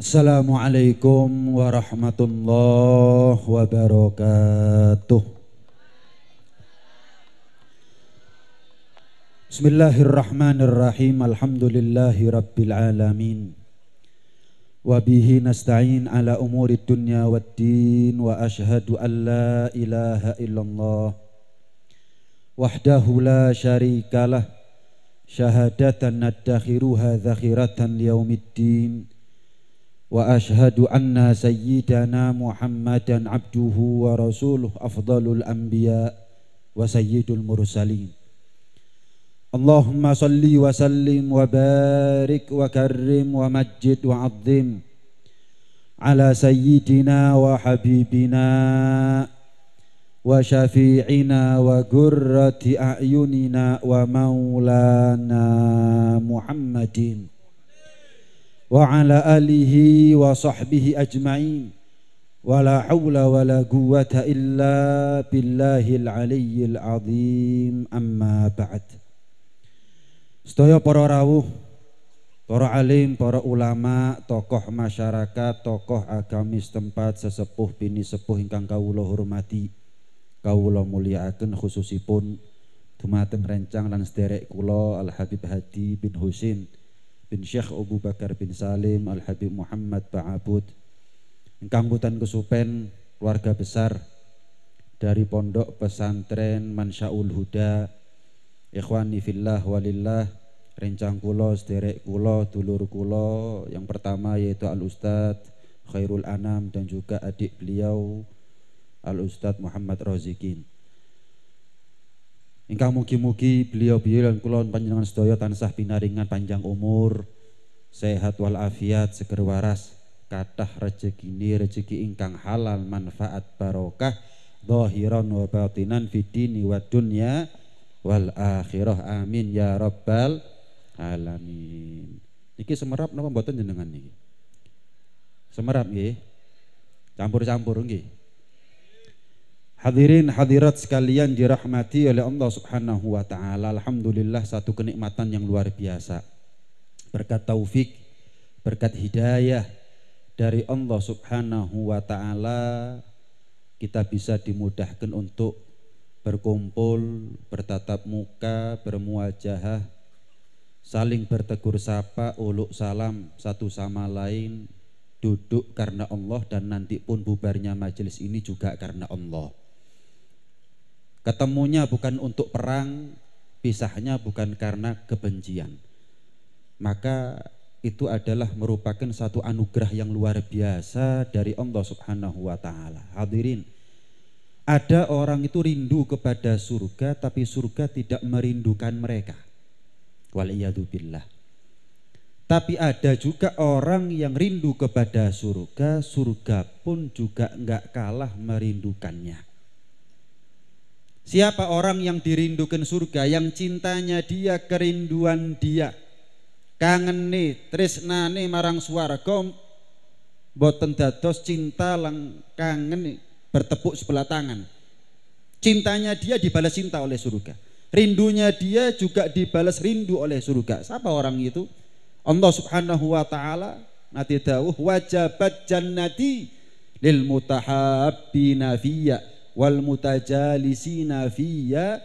Assalamualaikum warahmatullahi wabarakatuh. Bismillahirrahmanirrahim. Alhamdulillahi rabbil alamin. Wa bihi nasta'in ala umuri dunya waddin. Wa ashhadu an la ilaha illallah wahdahu la syarikalah syahadatan nadakhiruha zakhiratan liyaumiddin. Wa ashhadu anna sayyidana Muhammadan abduhu wa rasuluh afdalul anbiya wa sayyidul mursalin. Allahumma salli wa sallim wa barik wa karrim wa majid wa azzim ala sayyidina wa habibina wa syafi'ina wa gurrati a'yunina wa maulana Muhammadin wa ala alihi wa sahbihi ajma'in wa la hawla wa la quwwata illa billahil aliyyil azim. Amma ba'd. Sedaya para rawuh, para alim, para ulama, tokoh masyarakat, tokoh agamis tempat, sesepuh bini sepuh ingkang kawula hormati, kawula mulyakaken, khususipun dumateng rencang lan sederek kula Al Habib Hadi bin Husin bin Syekh Abu Bakar bin Salim Al Habib Muhammad Ba'abud, ingkang mboten kesupen keluarga besar dari Pondok Pesantren Mansyaul Huda, ikhwani fillah walillah, rencang kula, sederek kula, dulur kula yang pertama yaitu Al Ustadz Khairul Anam dan juga adik beliau Al Ustadz Muhammad Rozikin. Ingkang mugi-mugi beliau-beliau lan kula panjenengan sedaya tansah pinaringan panjang umur, sehat wal afiat, seger waras, kathah rezeki ingkang halal, manfaat barokah zahiran wa batinan fid dini wad dunya wal akhirah. Amin ya rabbal alamin. Niki semerap napa mboten jenengan niki? Semerap nggih. Campur-campur nggih. Hadirin hadirat sekalian dirahmati oleh Allah Subhanahu wa taala. Alhamdulillah, satu kenikmatan yang luar biasa. Berkat taufik, berkat hidayah dari Allah Subhanahu wa taala, kita bisa dimudahkan untuk berkumpul, bertatap muka, bermuajahah, saling bertegur sapa, uluk salam satu sama lain, duduk karena Allah, dan nanti pun bubarnya majelis ini juga karena Allah. Ketemunya bukan untuk perang, pisahnya bukan karena kebencian. Maka itu adalah merupakan satu anugerah yang luar biasa dari Allah Subhanahu wa taala. Hadirin, ada orang itu rindu kepada surga tapi surga tidak merindukan mereka. Waliyadzubillah. Tapi ada juga orang yang rindu kepada surga, surga pun juga enggak kalah merindukannya. Siapa orang yang dirindukan surga, yang cintanya dia, kerinduan dia, kangene, tresnane marang swarga, boten dados cinta lang kangen bertepuk sebelah tangan. Cintanya dia dibalas cinta oleh surga, rindunya dia juga dibalas rindu oleh surga. Siapa orang itu? Allah Subhanahu wa taala nanti dawuh, wajabat jannati lil mutahabbina fiyya wal mutajalisina fiyya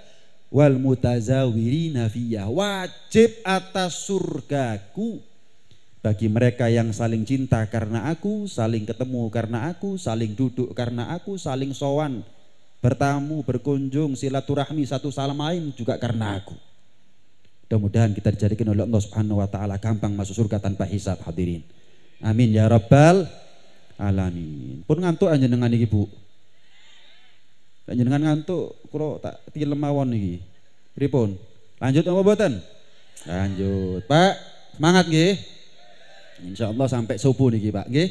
wal mutazawirina fiyya. Wajib atas surgaku bagi mereka yang saling cinta karena aku, saling ketemu karena aku, saling duduk karena aku, saling sowan, bertamu, berkunjung, silaturahmi satu sama lain juga karena aku. Mudah-mudahan kita dijadikan oleh Allah Subhanahu wa taala gampang masuk surga tanpa hisab. Hadirin, amin ya rabbal alamin. Pun ngantuk anjenengan iki, Bu? Panjenengan ngantuk, kula tak tilem mawon iki. Pripun? Lanjut apa mboten? Lanjut. Pak, semangat nggih. Insyaallah sampai subuh niki, Pak, nggih.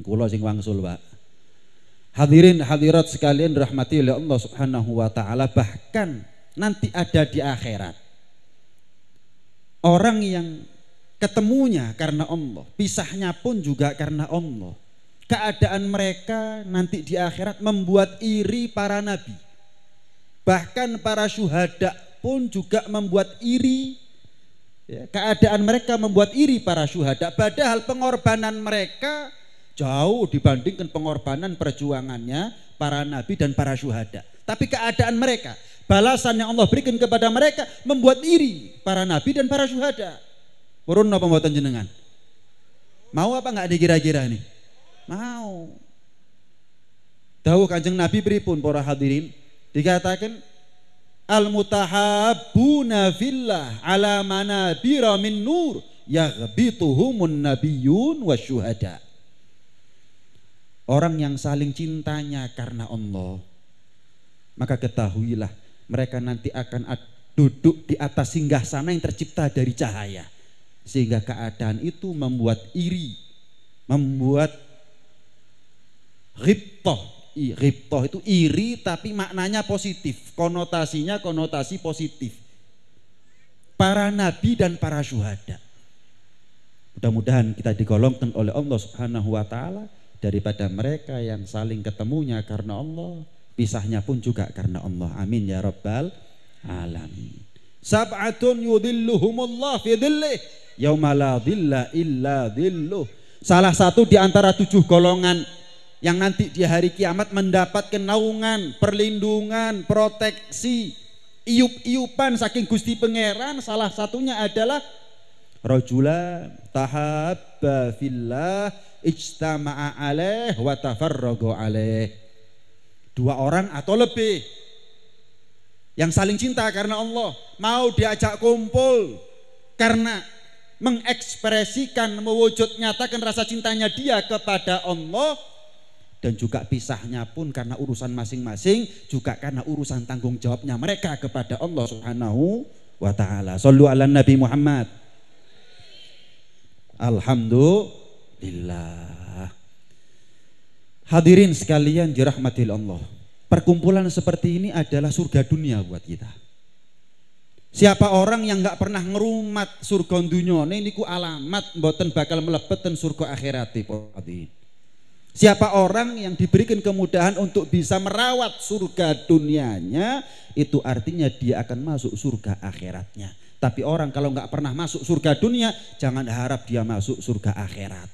Kula sing wangsul, Pak. Hadirin hadirat sekalian rahmati oleh Allah Subhanahu wa taala, bahkan nanti ada di akhirat orang yang ketemunya karena Allah, pisahnya pun juga karena Allah. Keadaan mereka nanti di akhirat membuat iri para nabi. Bahkan para syuhada pun juga membuat iri Ya, keadaan mereka membuat iri para syuhada, padahal pengorbanan mereka jauh dibandingkan pengorbanan perjuangannya para nabi dan para syuhada. Tapi keadaan mereka, balasan yang Allah berikan kepada mereka membuat iri para nabi dan para syuhada. Purun apa mboten jenengan? Mau apa enggak dikira-kira nih? Mau. Dawuh Kanjeng Nabi pripun para hadirin? Dikatakan al-mutahabbuna fillah ala manabira min nur yaghbituhumun nabiyyun wasyuhada. Orang yang saling cintanya karena Allah, maka ketahuilah mereka nanti akan duduk di atas singgasana yang tercipta dari cahaya. Sehingga keadaan itu membuat iri, membuat ghibtah. Ghibtah itu iri tapi maknanya positif, konotasinya konotasi positif. Para nabi dan para syuhada. Mudah-mudahan kita digolongkan oleh Allah Subhanahu wa taala daripada mereka yang saling ketemunya karena Allah, pisahnya pun juga karena Allah. Amin ya rabbal alamin. Sab'atun yudhilluhumullah fi dhillih yauma la dhilla illa dhilluh. Salah satu di antara 7 golongan yang nanti di hari kiamat mendapatkan naungan, perlindungan, proteksi, iup-iupan saking Gusti Pangeran, salah satunya adalah rajula tahabba fillah ijtama'a alaih wa tafarraqa alaih. 2 orang atau lebih yang saling cinta karena Allah, mau diajak kumpul karena mengekspresikan, mewujud nyatakan rasa cintanya dia kepada Allah, dan juga pisahnya pun karena urusan masing-masing, juga karena urusan tanggung jawabnya mereka kepada Allah Subhanahu wa taala. Shallu ala Nabi Muhammad. Alhamdulillah. Hadirin sekalian dirahmati Allah. Perkumpulan seperti ini adalah surga dunia buat kita. Siapa orang yang nggak pernah ngerumat surga dunia ini ku alamat mboten bakal mlebet ten surga akhirat. Siapa orang yang diberikan kemudahan untuk bisa merawat surga dunianya, itu artinya dia akan masuk surga akhiratnya. Tapi orang kalau nggak pernah masuk surga dunia, jangan harap dia masuk surga akhirat.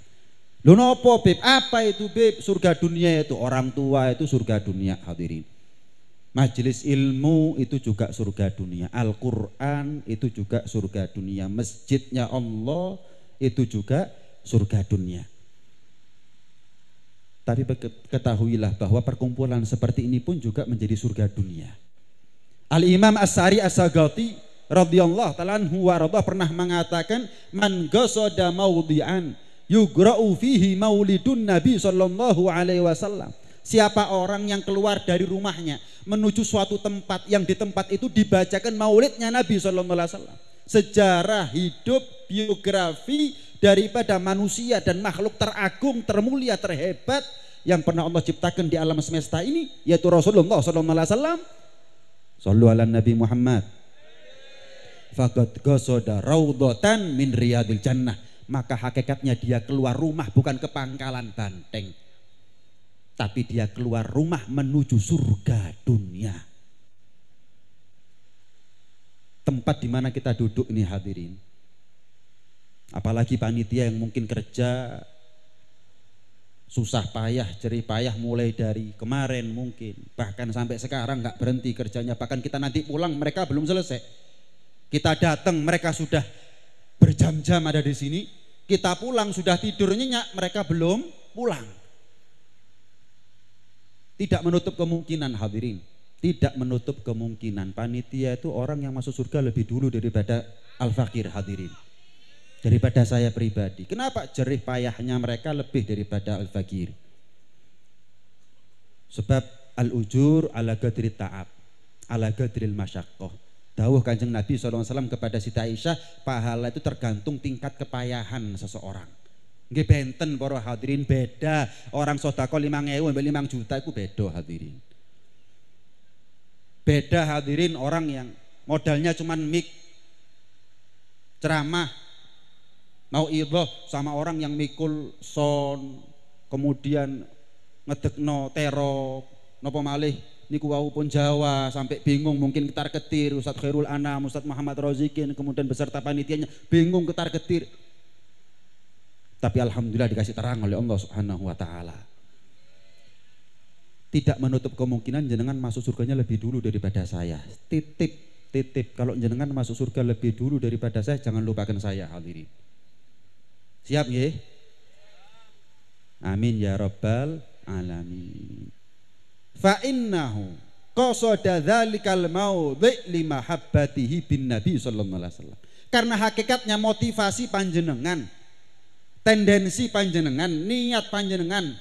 Loh nopo beb? Apa itu beb? Surga dunia itu orang tua itu surga dunia hadirin. Majelis ilmu itu juga surga dunia. Al-Quran itu juga surga dunia. Masjidnya Allah itu juga surga dunia. Tapi ketahuilah bahwa perkumpulan seperti ini pun juga menjadi surga dunia. Al-Imam As-Sari As-Sagati radhiyallahu ta'ala anhu wa radha pernah mengatakan, man qasada maudhi'an yugra'u fihi maulidun Nabi sallallahu alaihi wasallam. Siapa orang yang keluar dari rumahnya menuju suatu tempat yang di tempat itu dibacakan maulidnya Nabi sallallahu alaihi wasallam. Sejarah hidup, biografi daripada manusia dan makhluk teragung, termulia, terhebat yang pernah Allah ciptakan di alam semesta ini, yaitu Rasulullah sallallahu alaihi wasallam. Shallu ala Nabi Muhammad. Faqad qasada raudhatan min riyadil jannah. Maka hakikatnya dia keluar rumah bukan ke pangkalan banteng, tapi dia keluar rumah menuju surga dunia. Tempat di mana kita duduk ini hadirin, apalagi panitia yang mungkin kerja susah payah, jerih payah mulai dari kemarin mungkin, bahkan sampai sekarang nggak berhenti kerjanya, bahkan kita nanti pulang mereka belum selesai. Kita datang mereka sudah berjam-jam ada di sini, kita pulang sudah tidur nyenyak, mereka belum pulang. Tidak menutup kemungkinan hadirin, tidak menutup kemungkinan panitia itu orang yang masuk surga lebih dulu daripada al-fakir hadirin, daripada saya pribadi. Kenapa? Jerih payahnya mereka lebih daripada al-fakir. Sebab al-ujur ala qadri ta'ab, ala qadril masyaqqah. Dawuh Kanjeng Nabi SAW kepada Siti Aisyah, pahala itu tergantung tingkat kepayahan seseorang. Nggih benten para hadirin, beda. Orang sedekah 5.000 sampai 5 juta itu beda hadirin. Beda hadirin orang yang modalnya cuman mic, ceramah, mau idhah sama orang yang mikul sound, kemudian ngedekno terop, napa malih niku wau pun Jawa sampai bingung, mungkin ketar-ketir Ustadz Khairul Anam, Ustadz Muhammad Rozikin, kemudian beserta panitianya bingung ketar-ketir. Tapi alhamdulillah dikasih terang oleh Allah Subhanahu wa taala. Tidak menutup kemungkinan jenengan masuk surganya lebih dulu daripada saya. Titip kalau jenengan masuk surga lebih dulu daripada saya, jangan lupakan saya hadirin. Siap nggih? Amin ya rabbal alamin. Fa innahu qasada dzalikal maudhi li mahabbatihi bin nabi sallallahu alaihi wasallam. Karena hakikatnya motivasi panjenengan, tendensi panjenengan, niat panjenengan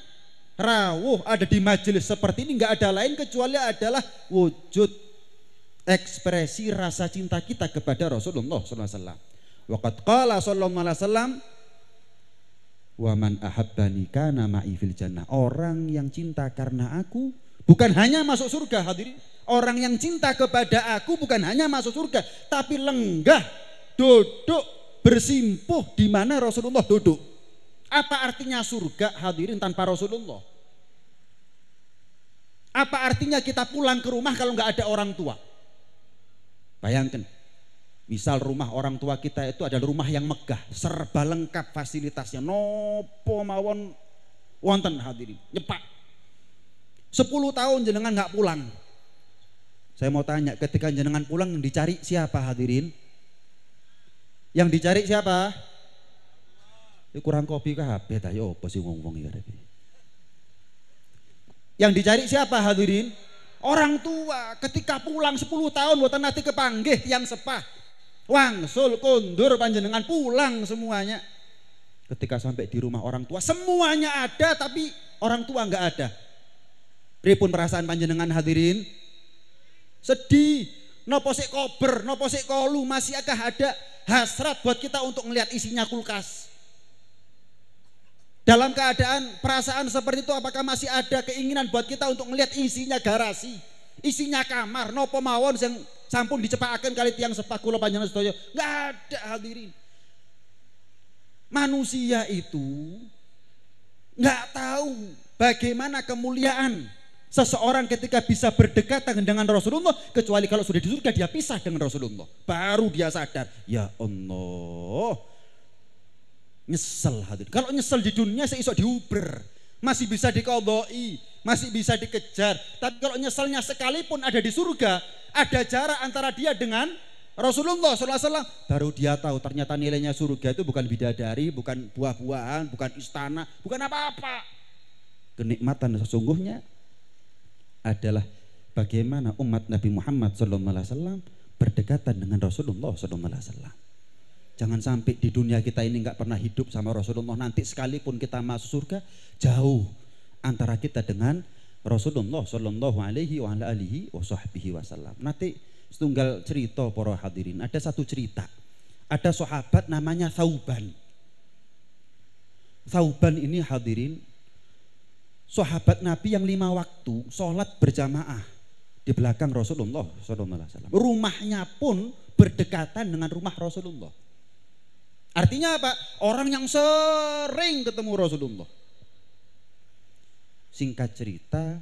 rawuh ada di majelis seperti ini enggak ada lain kecuali adalah wujud ekspresi rasa cinta kita kepada Rasulullah sallallahu alaihi wasallam. Waqad qala sallallahu alaihi wasallam, wa man ahabbani kana ma'i fil jannah. Orang yang cinta karena aku bukan hanya masuk surga hadirin. Orang yang cinta kepada aku bukan hanya masuk surga, tapi lenggah duduk bersimpuh di mana Rasulullah duduk. Apa artinya surga hadirin tanpa Rasulullah? Apa artinya kita pulang ke rumah kalau nggak ada orang tua? Bayangkan, misal rumah orang tua kita itu adalah rumah yang megah, serba lengkap fasilitasnya, nopo mawon wonten hadirin, nyepak. 10 tahun jenengan nggak pulang. Saya mau tanya, ketika jenengan pulang yang dicari siapa hadirin? Yang dicari siapa? Kurang kopi kah habis ayo apa sih ngomong ya. Yang dicari siapa hadirin? Orang tua. Ketika pulang 10 tahun mboten nate kepanggih tiyang sepah. Wangsul kondur panjenengan pulang semuanya. Ketika sampai di rumah orang tua semuanya ada tapi orang tua enggak ada. Pripun perasaan panjenengan hadirin? Sedih. Nopo sik kober, nopo sik kolu, masih akah ada hasrat buat kita untuk melihat isinya kulkas. Dalam keadaan perasaan seperti itu apakah masih ada keinginan buat kita untuk melihat isinya garasi, isinya kamar, nopo mawon yang sampun dicepakaken kali tiang sepah kula panjenengan sedaya? Enggak ada hadirin. Manusia itu enggak tahu bagaimana kemuliaan seseorang ketika bisa berdekatan dengan Rasulullah, kecuali kalau sudah di surga dia pisah dengan Rasulullah. Baru dia sadar, ya Allah. Nyesel hadirin. Kalau nyesel di dunia seisok diuber, masih bisa dikodoi, masih bisa dikejar. Tapi kalau nyeselnya sekalipun ada di surga, ada jarak antara dia dengan Rasulullah SAW, baru dia tahu ternyata nilainya surga itu bukan bidadari, bukan buah-buahan, bukan istana, bukan apa-apa. Kenikmatan sesungguhnya adalah bagaimana umat Nabi Muhammad SAW berdekatan dengan Rasulullah SAW. Jangan sampai di dunia kita ini nggak pernah hidup sama Rasulullah, nanti sekalipun kita masuk surga jauh antara kita dengan Rasulullah Shallallahu Alaihi Wasallam. Nanti setunggal cerita para hadirin, ada satu cerita, ada sahabat namanya Thauban. Thauban ini hadirin sahabat Nabi yang 5 waktu sholat berjamaah di belakang Rasulullah SAW. Rumahnya pun berdekatan dengan rumah Rasulullah. Artinya apa? Orang yang sering ketemu Rasulullah. Singkat cerita,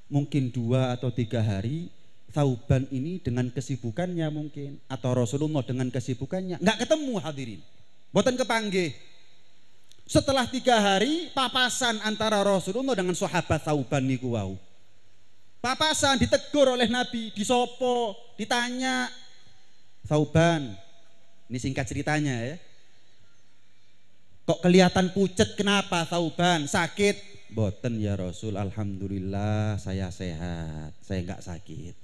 mungkin 2 atau 3 hari, Thauban ini dengan kesibukannya mungkin, atau Rasulullah dengan kesibukannya, nggak ketemu hadirin. Boten kepanggih. Setelah 3 hari, papasan antara Rasulullah dengan sahabat Thauban niku wau. Papasan ditegur oleh Nabi, disopo, ditanya, Thauban, ini singkat ceritanya ya. Kok kelihatan pucet, kenapa Thauban? Sakit? Boten ya Rasul, alhamdulillah saya sehat, saya enggak sakit.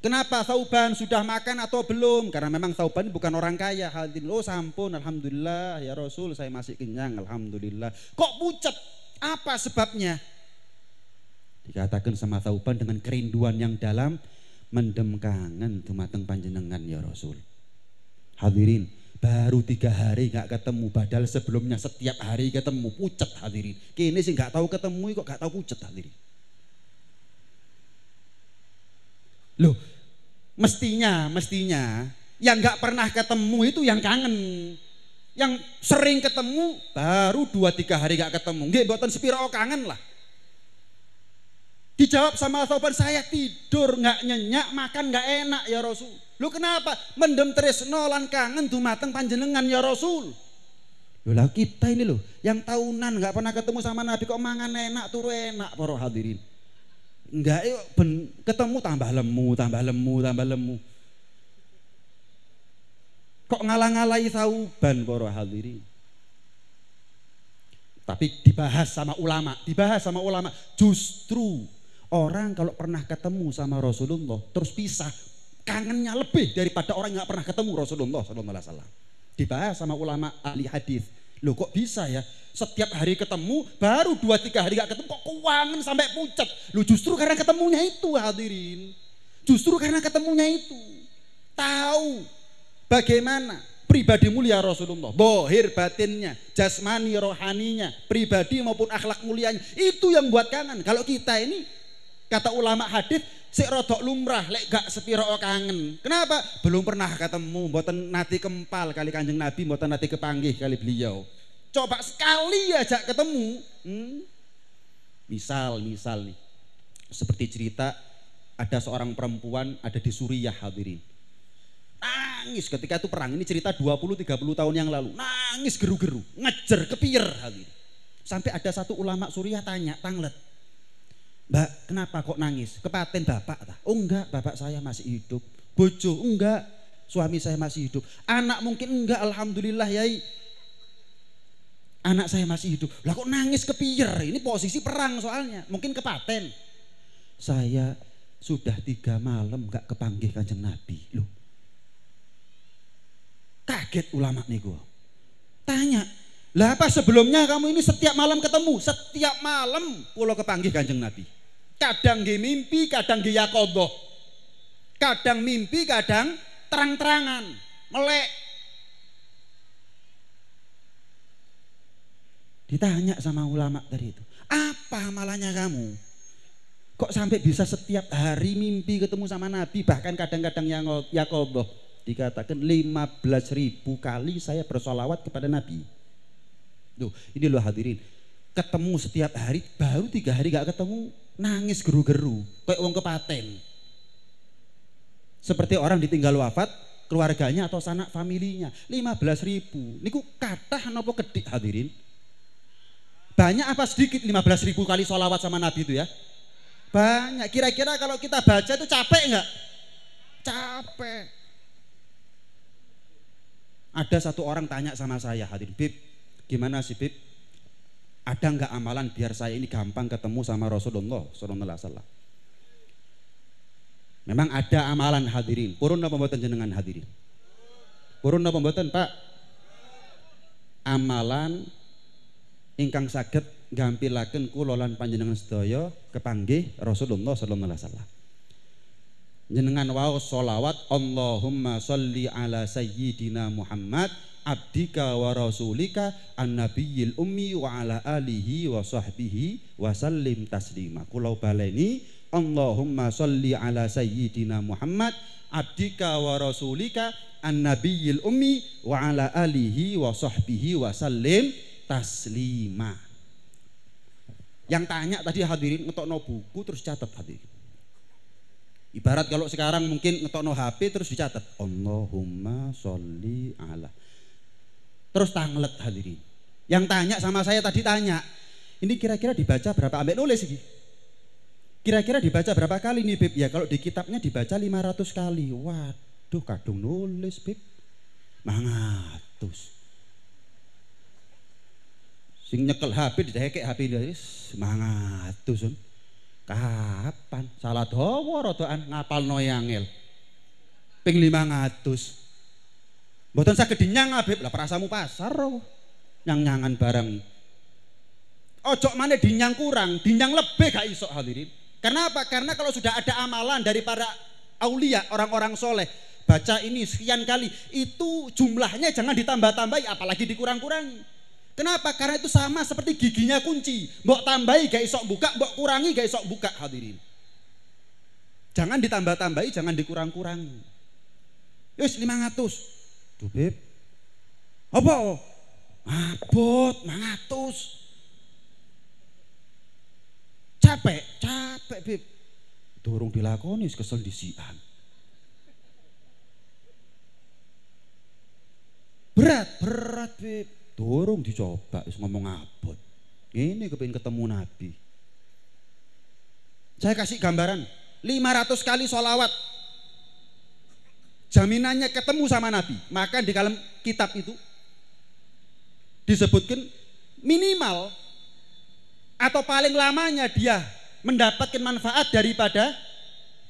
Kenapa Thauban, sudah makan atau belum? Karena memang Thauban bukan orang kaya. Hadirin, oh sampun, alhamdulillah ya Rasul saya masih kenyang, alhamdulillah. Kok pucet? Apa sebabnya? Dikatakan sama Thauban dengan kerinduan yang dalam, mendem kangen dumateng panjenengan ya Rasul. Hadirin, baru 3 hari nggak ketemu, padahal sebelumnya setiap hari ketemu, pucet hadirin. Kini sih nggak tahu ketemu kok nggak tahu pucet hadirin. Loh, mestinya yang nggak pernah ketemu itu yang kangen. Yang sering ketemu baru 2-3 hari nggak ketemu. Nggih mboten sepiro kangen lah. Dijawab sama Thauban, saya tidur nggak nyenyak, makan nggak enak ya Rasul. Lu kenapa? Mendem tresno lan kangen dumateng panjenengan ya Rasul. Loh lah kita ini loh yang tahunan nggak pernah ketemu sama Nabi kok mangan enak turu enak para hadirin. Enggak yuk ketemu tambah lemu, tambah lemu, tambah lemu. Kok ngalah-ngalahi Thauban para hadirin. Tapi dibahas sama ulama, justru orang kalau pernah ketemu sama Rasulullah terus pisah, kangennya lebih daripada orang yang gak pernah ketemu Rasulullah SAW. Dibahas sama ulama ahli hadis. Loh kok bisa ya? Setiap hari ketemu, baru 2-3 hari gak ketemu kok kewangen sampai pucat. Loh justru karena ketemunya itu hadirin. Justru karena ketemunya itu. Tahu bagaimana pribadi mulia Rasulullah, bohir batinnya, jasmani rohaninya, pribadi maupun akhlak mulianya, itu yang buat kangen. Kalau kita ini, kata ulama hadis, sik rodok lumrah, lek gak sepiro kangen. Kenapa? Belum pernah ketemu, mboten nate kempal kali Kanjeng Nabi, mboten nate kepanggih kali beliau. Coba sekali aja ketemu. Misal nih, seperti cerita ada seorang perempuan ada di Suriah hadirin. Nangis ketika itu perang, ini cerita 20-30 tahun yang lalu. Nangis geru-geru, ngejer kepier hadirin. Sampai ada satu ulama Suriah tanya, tanglet. Mbak, kenapa kok nangis? Kepaten bapak tak? Oh enggak, bapak saya masih hidup. Bojo, enggak, suami saya masih hidup. Anak mungkin enggak, alhamdulillah yai. Anak saya masih hidup. Lah kok nangis kepier? Ini posisi perang soalnya, mungkin kepaten. Saya sudah 3 malam enggak kepanggih Kanjeng Nabi. Loh, kaget ulama nih gua. Tanya, lah apa sebelumnya kamu ini setiap malam ketemu? Setiap malam kula kepanggih Kanjeng Nabi. Kadang nggih mimpi, kadang nggih yaqadhah. Kadang mimpi, kadang terang-terangan, melek. Ditanya sama ulama tadi itu, apa amalannya kamu? Kok sampai bisa setiap hari mimpi ketemu sama Nabi, bahkan kadang-kadang yang yaqadhah. Dikatakan 15.000 kali saya bersolawat kepada Nabi. Loh, ini loh hadirin, ketemu setiap hari, baru 3 hari gak ketemu, nangis geru-geru, kayak wong kepaten. Seperti orang ditinggal wafat, keluarganya atau sanak familinya, 15.000. Niku kathah napa kedik hadirin? Banyak apa sedikit 15.000 kali solawat sama Nabi itu ya? Banyak. Kira-kira kalau kita baca itu capek nggak? Capek. Ada satu orang tanya sama saya, hadirin, Bib, gimana sih Bib? Ada nggak amalan biar saya ini gampang ketemu sama Rasulullah SAW? Memang ada amalan hadirin. Purun apa mboten jenengan hadirin? Purun apa mboten Pak? Amalan ingkang saged gampilaken kula lan panjenengan sedaya kepanggih Rasulullah SAW. Jenengan waos sholawat Allahumma sholli ala sayyidina Muhammad abdika wa rasulika an-nabiyil ummi wa ala alihi wa sahbihi wa sallim taslima. Kula baleni Allahumma sholli ala sayyidina Muhammad abdika wa rasulika an-nabiyil ummi wa ala alihi wa sahbihi wa sallim taslima. Yang tanya tadi hadirin ngetokno buku terus catat hadirin. Ibarat kalau sekarang mungkin ngetokno HP terus dicatat Allahumma sholli ala. Terus tanglet hadirin. Yang tanya sama saya tadi tanya, ini kira-kira dibaca berapa? Ambek nulis iki. Kira-kira dibaca berapa kali nih Bib? Ya kalau di kitabnya dibaca 500 kali. Waduh, kadung nulis Bib. 500. Sing nyekel HP didekek HP wis 500. Kapan? Salah dawa rodokan ngapalno yangel. Ping 500. Mboten saged dinyang Habib, lah prasamu pasar nyang-nyangan barang. Ojo maneh dinyang kurang, dinyang lebih gak iso hadirin. Karena apa? Karena kalau sudah ada amalan dari para aulia, orang-orang soleh, baca ini sekian kali, itu jumlahnya jangan ditambah-tambahi, apalagi dikurang-kurangi. Kenapa? Karena itu sama seperti giginya kunci. Mbok tambahi gak isok buka, mbok kurangi gak isok buka hadirin. Jangan ditambah-tambahi, jangan dikurang-kurangi. Yus 500. Duh Beb, apa? Abot 500. Capek Bib. Durung dilakoni wis kesel dhisikan. Berat Bib. Durung dicoba wis ngomong abot. Ini kepengin ketemu Nabi. Saya kasih gambaran 500 kali sholawat jaminannya ketemu sama Nabi. Maka di dalam kitab itu disebutkan minimal atau paling lamanya dia mendapatkan manfaat daripada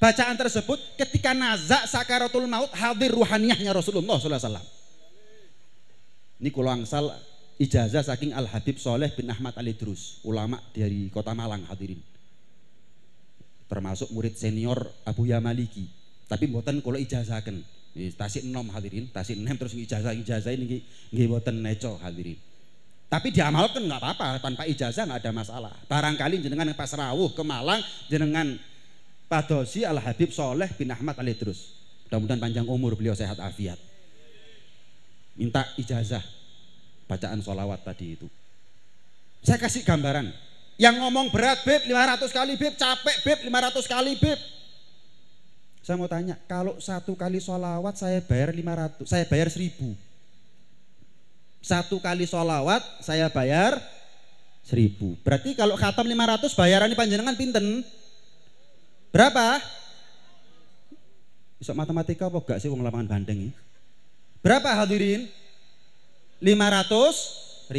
bacaan tersebut ketika nazak sakaratul maut hadir ruhaniyahnya Rasulullah SAW. Ini kula angsal ijazah saking Al Habib Soleh bin Ahmad Al Idrus, ulama dari Kota Malang hadirin. Termasuk murid senior Abu Yamaliki. Tapi mboten kula ijazahaken. Tasik enom hadirin, tasik enom terus ijazah ini nggih mboten neco hadirin. Tapi diamalkan nggak apa-apa, tanpa ijazah nggak ada masalah. Barangkali jenengan pas rawuh ke Malang, jenengan padosi Al Habib Soleh bin Ahmad Al Idrus. Mudah-mudahan panjang umur, beliau sehat afiat. Minta ijazah bacaan sholawat tadi itu. Saya kasih gambaran. Yang ngomong berat Bib 500 kali Bib, capek Bib 500 kali Bib. Saya mau tanya, kalau 1 kali sholawat saya bayar 500, saya bayar 1000. 1 kali sholawat saya bayar 1000. Berarti kalau khatam 500 bayarannya panjenengan pinten? Berapa? Bisa matematika apa gak sih wong lapangan bandeng ini? Berapa hadirin? 500.000.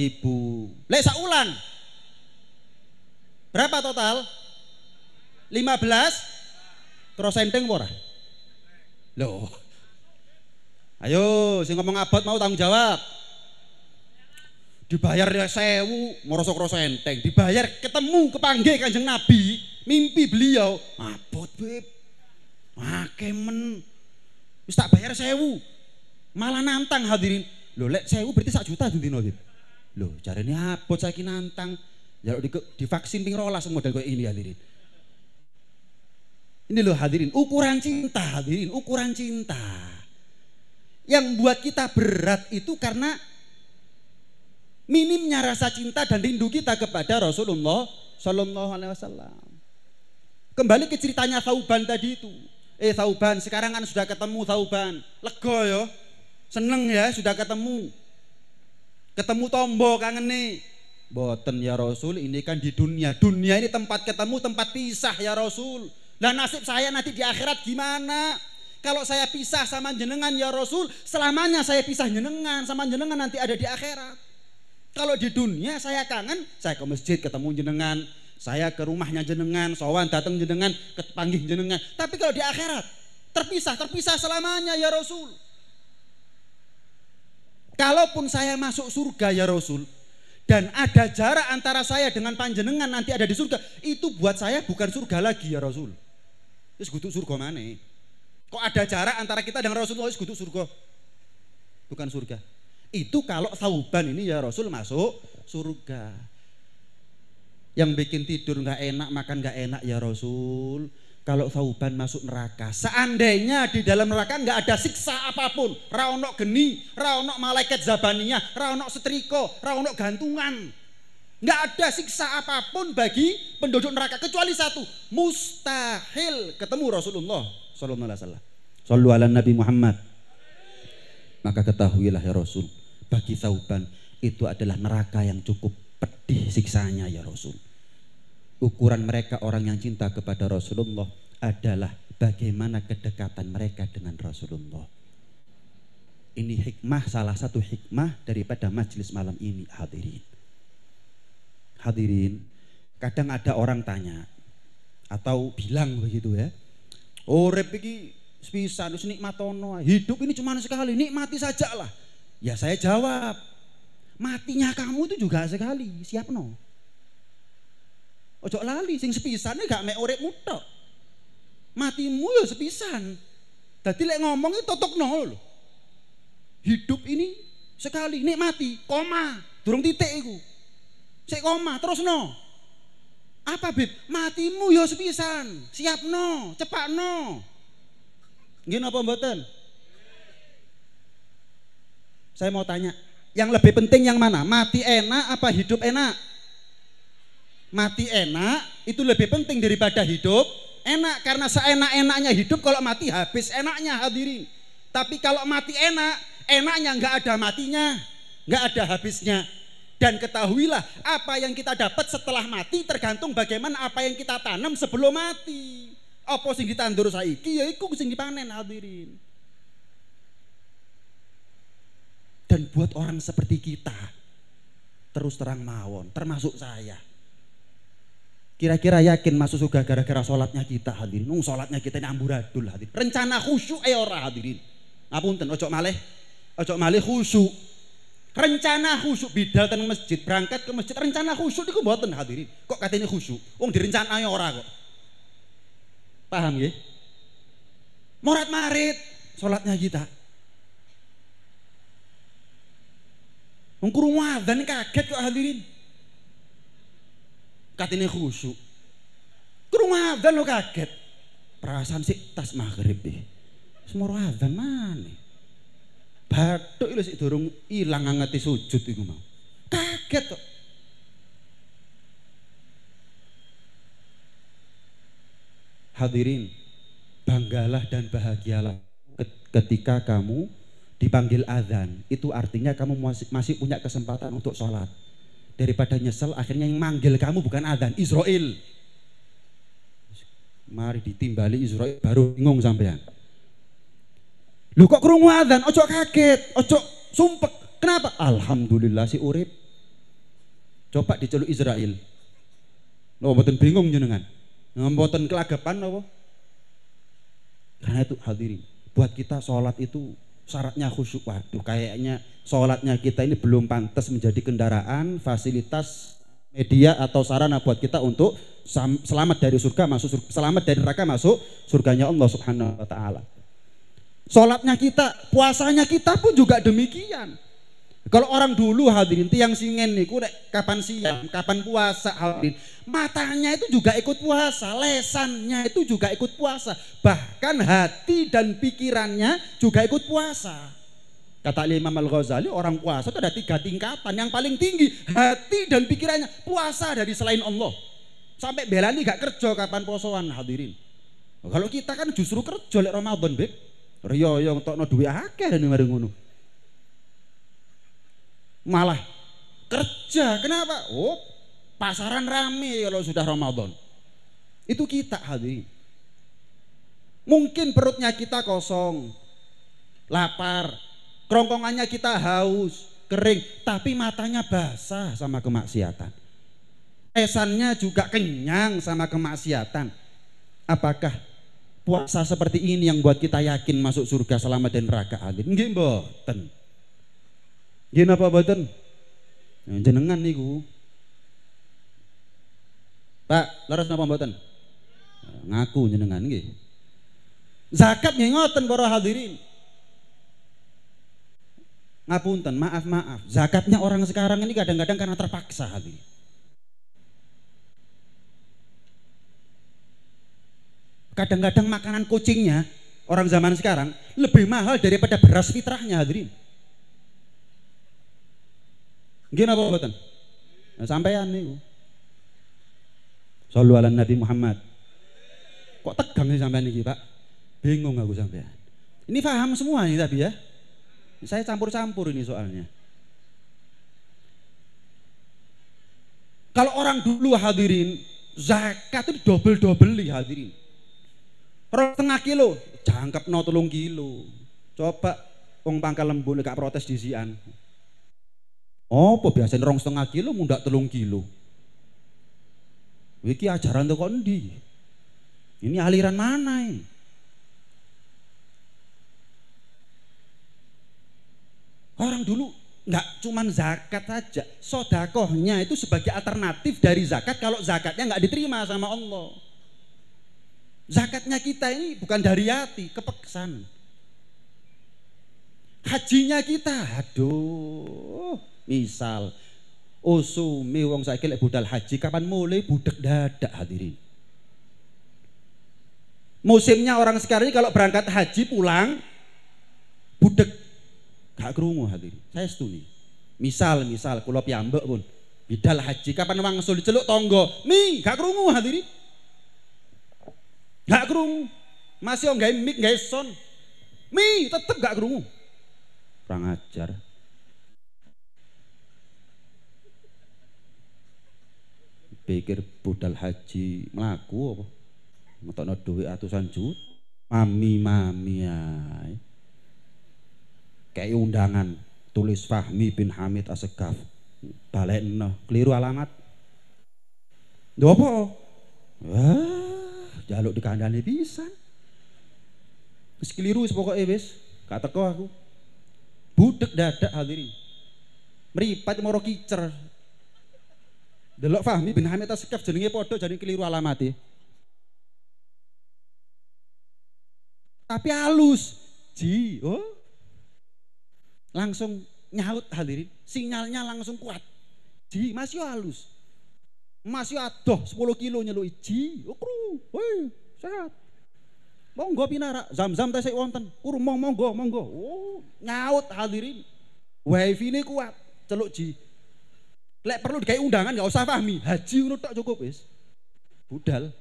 Lek saulan. Berapa total? 15. Terus enteng ora? Loh. Ayo, sing ngomong abot mau tanggung jawab. Dibayar 1000, ngorosok-rosok enteng. Dibayar ketemu kepanggih Kanjeng Nabi, mimpi beliau. Abot, Bib. Akeh men. Wis tak bayar 1000. Malah nantang hadirin. Loh, lek 1000 berarti 1 juta dino, Bib. Loh, jarene abot saiki nantang. Jaluk divaksin ping 12 model kayak ini hadirin. Ini loh hadirin, ukuran cinta hadirin, ukuran cinta. Yang buat kita berat itu karena minimnya rasa cinta dan rindu kita kepada Rasulullah Sallallahu Alaihi Wasallam. Kembali ke ceritanya Thauban tadi itu. Thauban sekarang kan sudah ketemu Thauban, lega ya, seneng ya sudah ketemu. Ketemu tombo kangen nih. Boten ya Rasul, ini kan di dunia. Dunia ini tempat ketemu, tempat pisah ya Rasul. Lah nasib saya nanti di akhirat gimana? Kalau saya pisah sama jenengan ya Rasul, selamanya saya pisah jenengan sama jenengan nanti ada di akhirat. Kalau di dunia saya kangen, saya ke masjid ketemu jenengan, saya ke rumahnya jenengan, sowan datang jenengan, kepanggih jenengan. Tapi kalau di akhirat terpisah selamanya ya Rasul. Kalaupun saya masuk surga ya Rasul, dan ada jarak antara saya dengan panjenengan nanti ada di surga, itu buat saya bukan surga lagi ya Rasul. Terus kudu surga mana? Kok ada jarak antara kita dengan Rasulullah, kudu surga? Bukan surga. Itu kalau Thauban ini ya Rasul masuk surga. Yang bikin tidur nggak enak, makan nggak enak ya Rasul. Kalau Thauban masuk neraka, seandainya di dalam neraka nggak ada siksa apapun, ra ono geni, ra ono malaikat zabaniyah, ra ono setrika, ra ono gantungan, nggak ada siksa apapun bagi penduduk neraka kecuali satu, mustahil ketemu Rasulullah Sallallahu Alaihi Wasallam. Shallu ala Nabi Muhammad. Maka ketahuilah ya Rasul, bagi Thauban itu adalah neraka yang cukup pedih siksanya ya Rasul. Ukuran mereka orang yang cinta kepada Rasulullah adalah bagaimana kedekatan mereka dengan Rasulullah. Ini hikmah, salah satu hikmah daripada majelis malam ini hadirin. Hadirin, kadang ada orang tanya atau bilang begitu ya. Urip iki sepisan wis nikmatono, hidup ini cuma sekali, nikmati sajalah. Ya saya jawab, matinya kamu itu juga sekali, siap no. Ojo lali sing sepisan gak mek uripmu tok. Matimu ya sepisan. Dadi lek ngomong itu totokno lho. Hidup ini sekali, nikmati, koma, durung titik iku. Sik koma, terusno. Apa Bib? Matimu ya sepisan, siapno, cepakno. Nggih napa mboten? Saya mau tanya, yang lebih penting yang mana? Mati enak apa hidup enak? Mati enak, itu lebih penting daripada hidup enak, karena seenak-enaknya hidup kalau mati habis enaknya hadirin. Tapi kalau mati enak, enaknya nggak ada matinya, nggak ada habisnya. Dan ketahuilah apa yang kita dapat setelah mati tergantung bagaimana apa yang kita tanam sebelum mati. Apa sing ditandur saiki ya iku sing dipanen hadirin. Dan buat orang seperti kita, terus terang mawon, termasuk saya, kira-kira yakin masuk surga gara-gara sholatnya kita hadirin? Sholatnya kita ini amburadul hadirin. Rencana khusyuk ora hadirin. Ngapunten, ojo malih khusyuk. Rencana khusyuk bidal teng masjid, berangkat ke masjid rencana khusyuk niku mboten hadirin. Kok katene khusyuk? Wong direncanai ora kok. Paham nggih? Morat-marit salatnya kita. Wong krungu adzan kaget kok hadirin. Katene khusyuk. Krungu adzan lo kaget. Perasaan sik tas maghrib iki. Semoro adzan maneh. Bathuk lho sik durung ilang ngangeti sujud iku mau. Kaget kok. Hadirin, banggalah dan bahagialah ketika kamu dipanggil azan. Itu artinya kamu masih punya kesempatan untuk sholat. Daripada nyesel akhirnya yang manggil kamu bukan azan, Israel. Mari ditimbali Israel baru bingung sampean. Lu kok krungu adzan, ojo kaget, ojo sumpek. Kenapa? Alhamdulillah si urip. Coba diceluk Israel. Lo mboten bingung jenengan. Mboten kelagapan apa? Karena itu hadirin, buat kita sholat itu syaratnya khusyuk. Waduh, kayaknya sholatnya kita ini belum pantas menjadi kendaraan, fasilitas, media atau sarana buat kita untuk selamat dari surga masuk surga, selamat dari neraka masuk surganya Allah Subhanahu wa taala. Sholatnya kita, puasanya kita pun juga demikian. Kalau orang dulu hadirin tiang singen niku kapan siang, kapan puasa hadirin, matanya itu juga ikut puasa, lesannya itu juga ikut puasa, bahkan hati dan pikirannya juga ikut puasa. Kata Imam Al-Ghazali, orang puasa itu ada 3 tingkatan. Yang paling tinggi hati dan pikirannya puasa dari selain Allah. Sampai belani gak kerja kapan posoan hadirin. Kalau kita kan justru kerja lek Ramadan, Beb. Riyo yo entokno duwe akeh dan mari ngono. Malah kerja. Kenapa? Oh, pasaran rame kalau sudah Ramadan. Itu kita hadirin. Mungkin perutnya kita kosong, lapar, kerongkongannya kita haus, kering, tapi matanya basah sama kemaksiatan. Lesannya juga kenyang sama kemaksiatan. Apakah puasa seperti ini yang buat kita yakin masuk surga selamat dan neraka hadirin? Nggih mboten. Nggih napa mboten? Jenengan niku. Pak, leres napa mboten? Ngaku jenengan nggih. Zakat nggih ngoten para hadirin. Ngapunten, maaf. Zakatnya orang sekarang ini kadang-kadang karena terpaksa hadirin. Kadang-kadang makanan kucingnya orang zaman sekarang lebih mahal daripada beras fitrahnya hadirin. Nggih napa mboten? Nah, sampean niku. Shallu ala Nabi Muhammad. Kok tegang sih sampean iki, Pak? Bingung aku sampean. Ini paham semua nih tapi ya. Saya campur-campur ini soalnya. Kalau orang dulu hadirin, zakat itu double hadirin. 2,5 kilo, jangkep no 3 kilo. Coba wong Pangkal Lembu gak protes disian. Oh, apa biasanya 2,5 kilo mundak 3 kilo. Iki ajaran tuh kondi. Ini aliran mana ini? Orang dulu nggak cuman zakat saja, sodakohnya itu sebagai alternatif dari zakat kalau zakatnya nggak diterima sama Allah. Zakatnya kita ini bukan dari hati, kepeksan. Hajinya kita, aduh, misal usumi wong saiki lek budal haji kapan mulai budek dadak hadirin. Musimnya orang sekarang ini kalau berangkat haji pulang budek gak krungu hadirin. Saya setuju. Misal kula piyambak pun Bidal haji kapan wangsul diceluk tonggo. Gak krungu hadirin. Gak krungu. Masih nggawe mic nggawe sound. Tetep gak krungu. Kurang ajar. Pikir budal haji mlaku apa? Metokno dhuwit atusan juta. Mami ae. Kayak undangan tulis Fahmi bin Hamid Assegaf. Balekno, keliru alamat. Lho apa? Wah, jaluk dikandani pisan. Wis keliru wis pokoke wis, gak teko aku. Budek dadak hadirin. Mripat moro kicer. Delok Fahmi bin Hamid Assegaf jenenge padha jadi keliru alamate. Tapi halus. Langsung nyaut hadirin, sinyalnya langsung kuat. Masih halus. Masih adoh 10 kilo nyeluk woi, sehat. Monggo pinara, zam-zam tesik wonten. Monggo. Oh, nyaut hadirin. Wifi ini kuat, celuk Lek perlu dikai undangan gak usah Fahmi, haji ngono tok cukup wis. Budal.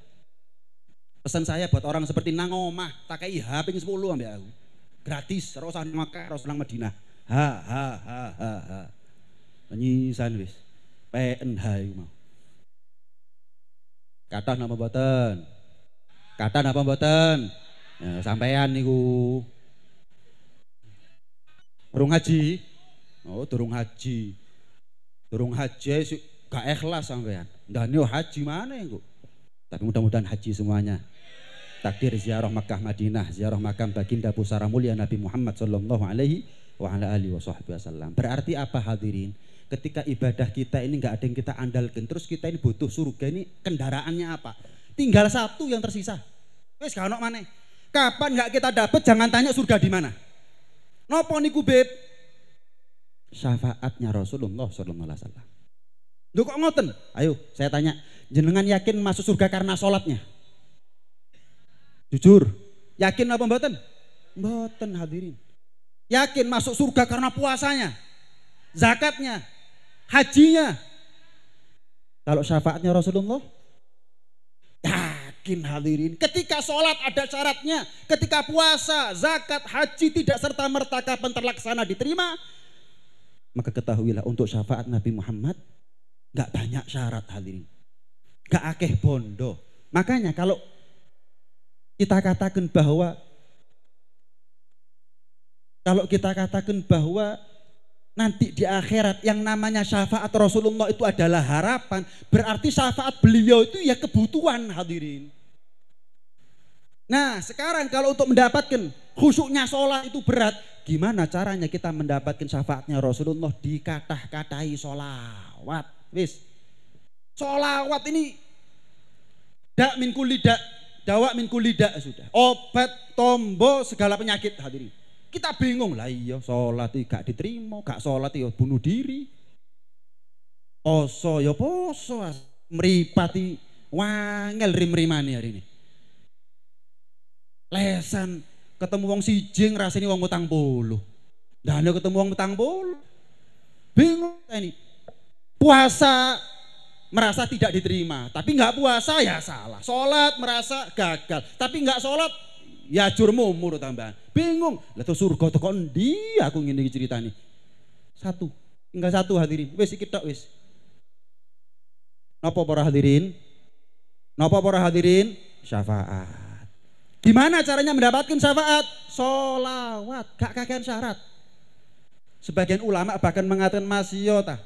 Pesan saya buat orang seperti nang omah, tak kei HP 10 ambek aku. Gratis, ora usah nang Makkah, ora usah nang Madinah. Penyisan wis. PNH iku mau. Kathah napa mboten? Kathah napa mboten? Ya, sampean niku. Durung haji? Oh, durung haji. Durung haji gak ikhlas sampean. Ndane haji mana engko? Tapi mudah-mudahan haji semuanya. Takdir ziarah Makkah Madinah, ziarah makam baginda pusara mulia Nabi Muhammad sallallahu alaihi wa ala alihi wasallam. Berarti apa hadirin? Ketika ibadah kita ini nggak ada yang kita andalkan, terus kita ini butuh surga, ini kendaraannya apa? Tinggal satu yang tersisa. Wes gak ono maneh. Kapan nggak kita dapat, jangan tanya surga di mana. Nopo niku beb? Syafaatnya Rasulullah sallallahu alaihi wasallam. Lho kok ngoten? Ayo saya tanya, jenengan yakin masuk surga karena sholatnya? Jujur, yakin apa mboten? Mboten hadirin. Yakin masuk surga karena puasanya, zakatnya, hajinya. Kalau syafaatnya Rasulullah, yakin hadirin. Ketika sholat ada syaratnya, ketika puasa, zakat, haji tidak serta-merta kapan terlaksana diterima, maka ketahuilah untuk syafaat Nabi Muhammad gak banyak syarat hadirin, gak akeh bondo. Makanya kalau kita katakan bahwa nanti di akhirat yang namanya syafaat Rasulullah itu adalah harapan, berarti syafaat beliau itu ya kebutuhan hadirin. Nah sekarang kalau untuk mendapatkan khusyuknya sholat itu berat, gimana caranya kita mendapatkan syafaatnya Rasulullah? Dikatah-katahi sholawat. Wis, sholawat ini dak min kulli dak, dawa min kulli dak, sudah obat tombo segala penyakit hadirin. Kita bingung lah, iya sholat itu gak diterima, gak sholat itu bunuh diri, poso ya poso, meripati wangel rimrimani hari ini. Lesan ketemu wong siji ngrasani wong utang bolu, dan ketemu wong utang bolu, bingung ini. Puasa merasa tidak diterima, tapi nggak puasa ya salah. Sholat merasa gagal, tapi nggak sholat ya jurmumur tambahan. Bingung, lah tuh surga tuh kondi aku ngene iki ceritane. Satu, tinggal satu hadirin. Wis iki tok wis. Napa para hadirin? Napa para hadirin? Syafaat. Gimana caranya mendapatkan syafaat? Sholawat, gak kakean syarat. Sebagian ulama bahkan mengatakan masiyota,